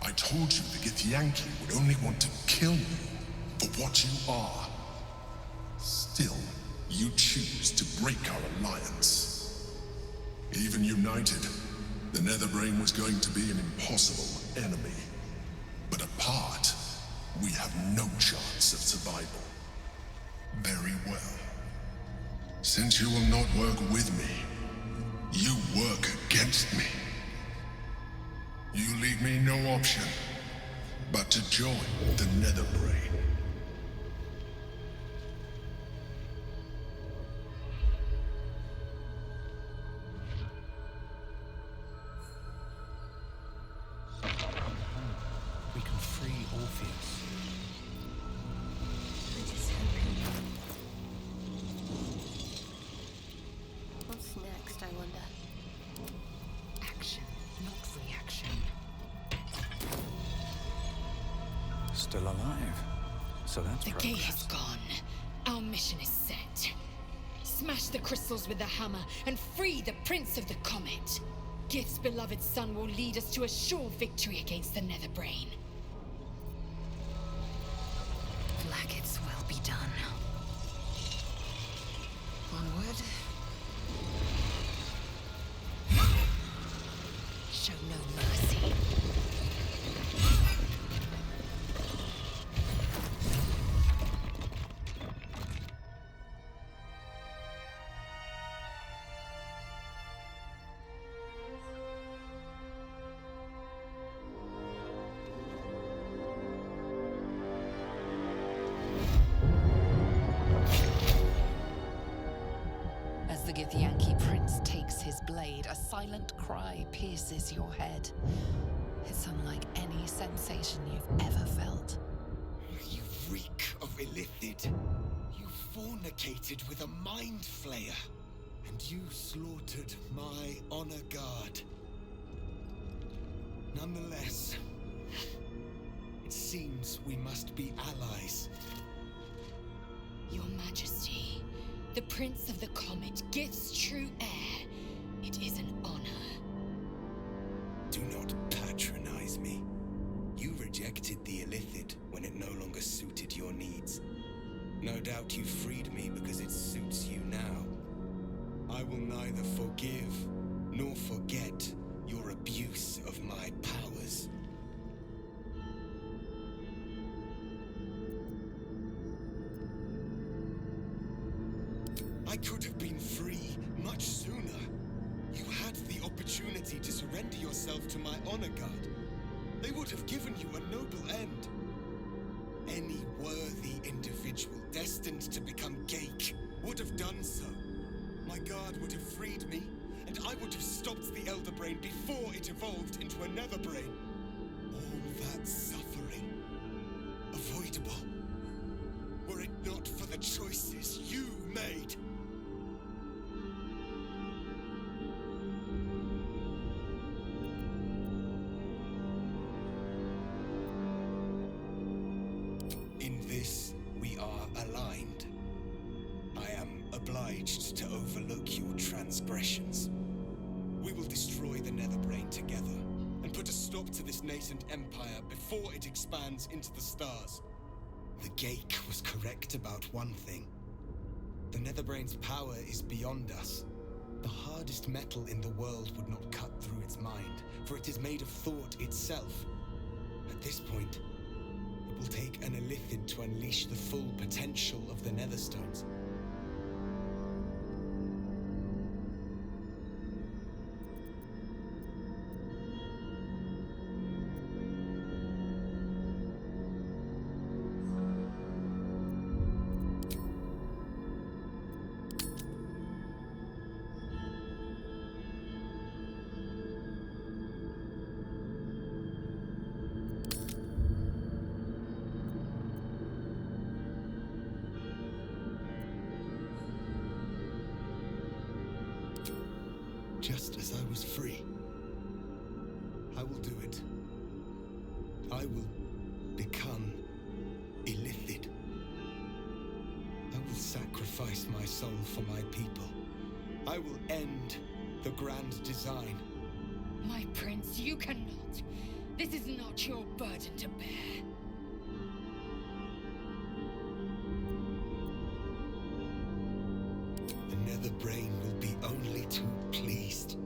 I told you the Githyanki would only want to kill you for what you are. Still, you choose to break our alliance. Even united, the Netherbrain was going to be an impossible enemy. But apart, we have no chance of survival. Very well. Since you will not work with me, you work against me. You leave me no option but to join the Netherbrain. We can free Orpheus. What's next, I wonder? Action, not reaction. Still alive. So that's The progress. gate is gone. Our mission is set. Smash the crystals with the hammer and free the Prince of the Comet. Gith's beloved son will lead us to a sure victory against the Netherbrain. Like it's well be done. Onward. Show no mercy. As the Githyanki prince takes his blade, a silent cry pierces your head. It's unlike any sensation you've ever felt. You reek of illithid. You fornicated with a Mind Flayer. And you slaughtered my honor guard. Nonetheless, it seems we must be allies. Your Majesty, the Prince of the Comet, Gith's true heir. It is an honor. Do not patronize me. You rejected the illithid when it no longer suited your needs. No doubt you freed me because it suits you now. I will neither forgive nor forget your abuse of my powers. I could have been free much sooner. You had the opportunity to surrender yourself to my honor guard. They would have given you a noble end. Any worthy individual destined to become Geik would have done so. My guard would have freed me, and I would have stopped the Elderbrain before it evolved into a Netherbrain. All that suffering, avoidable, were it not for the choices you made. In this, we are aligned. I am obliged to overlook your transgressions. We will destroy the Netherbrain together, and put a stop to this nascent empire before it expands into the stars. The Geik was correct about one thing. The Netherbrain's power is beyond us. The hardest metal in the world would not cut through its mind, for it is made of thought itself. At this point, it will take an illithid to unleash the full potential of the Netherstones. Just as I was free, I will do it. I will become illithid. I will sacrifice my soul for my people. I will end the grand design. My prince, you cannot. This is not your burden to bear. The Netherbrain will be only too pleased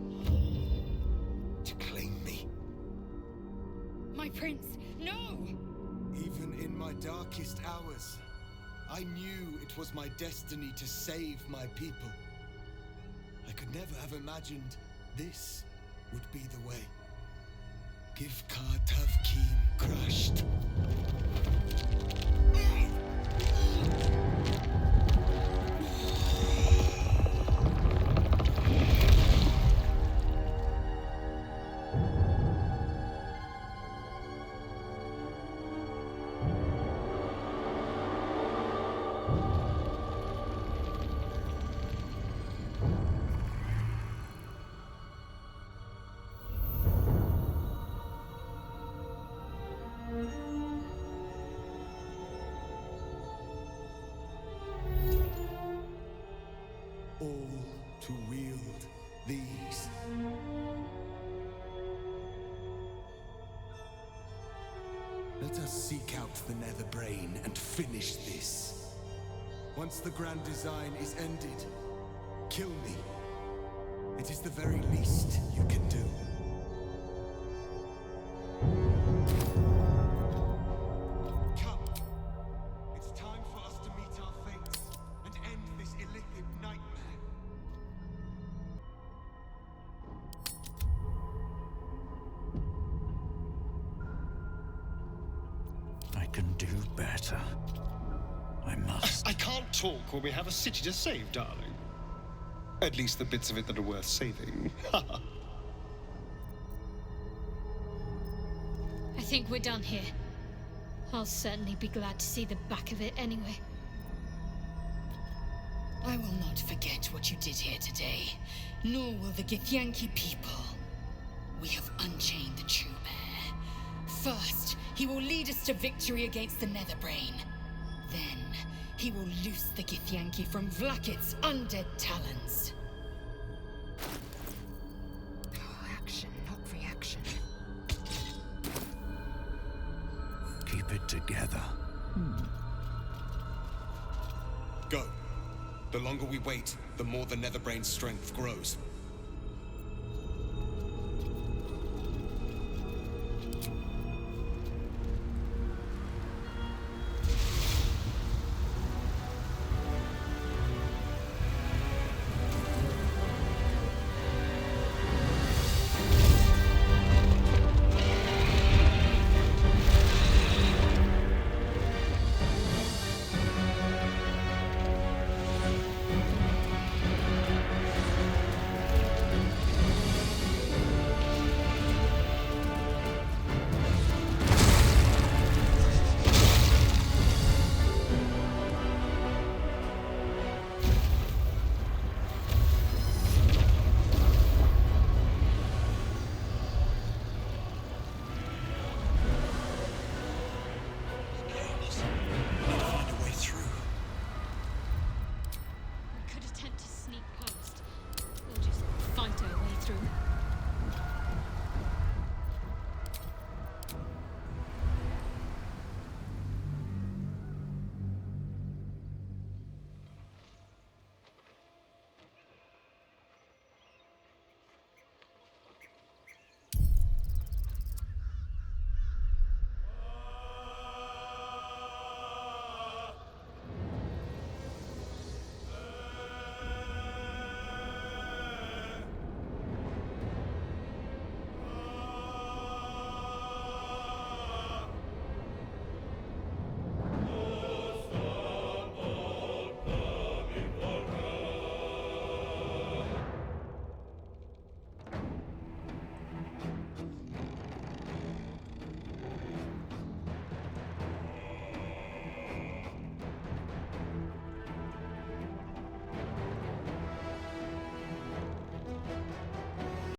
to claim me. My prince, no! Even in my darkest hours, I knew it was my destiny to save my people. I could never have imagined this would be the way. Give Tavkim crushed. All to wield these. Let us seek out the Netherbrain and finish this. Once the grand design is ended, kill me. It is the very least you can do. Come. It's time for us to meet our fates and end this illithid nightmare. I can do better. I must. I can't talk when we have a city to save, darling. At least the bits of it that are worth saving. I think we're done here. I'll certainly be glad to see the back of it anyway. I will not forget what you did here today, nor will the Githyanki people. We have unchained the true bear. First, he will lead us to victory against the Netherbrain. Then, he will loose the Githyanki from Vlakit's undead talons. Action, not reaction. Keep it together. Go. The longer we wait, the more the Netherbrain's strength grows.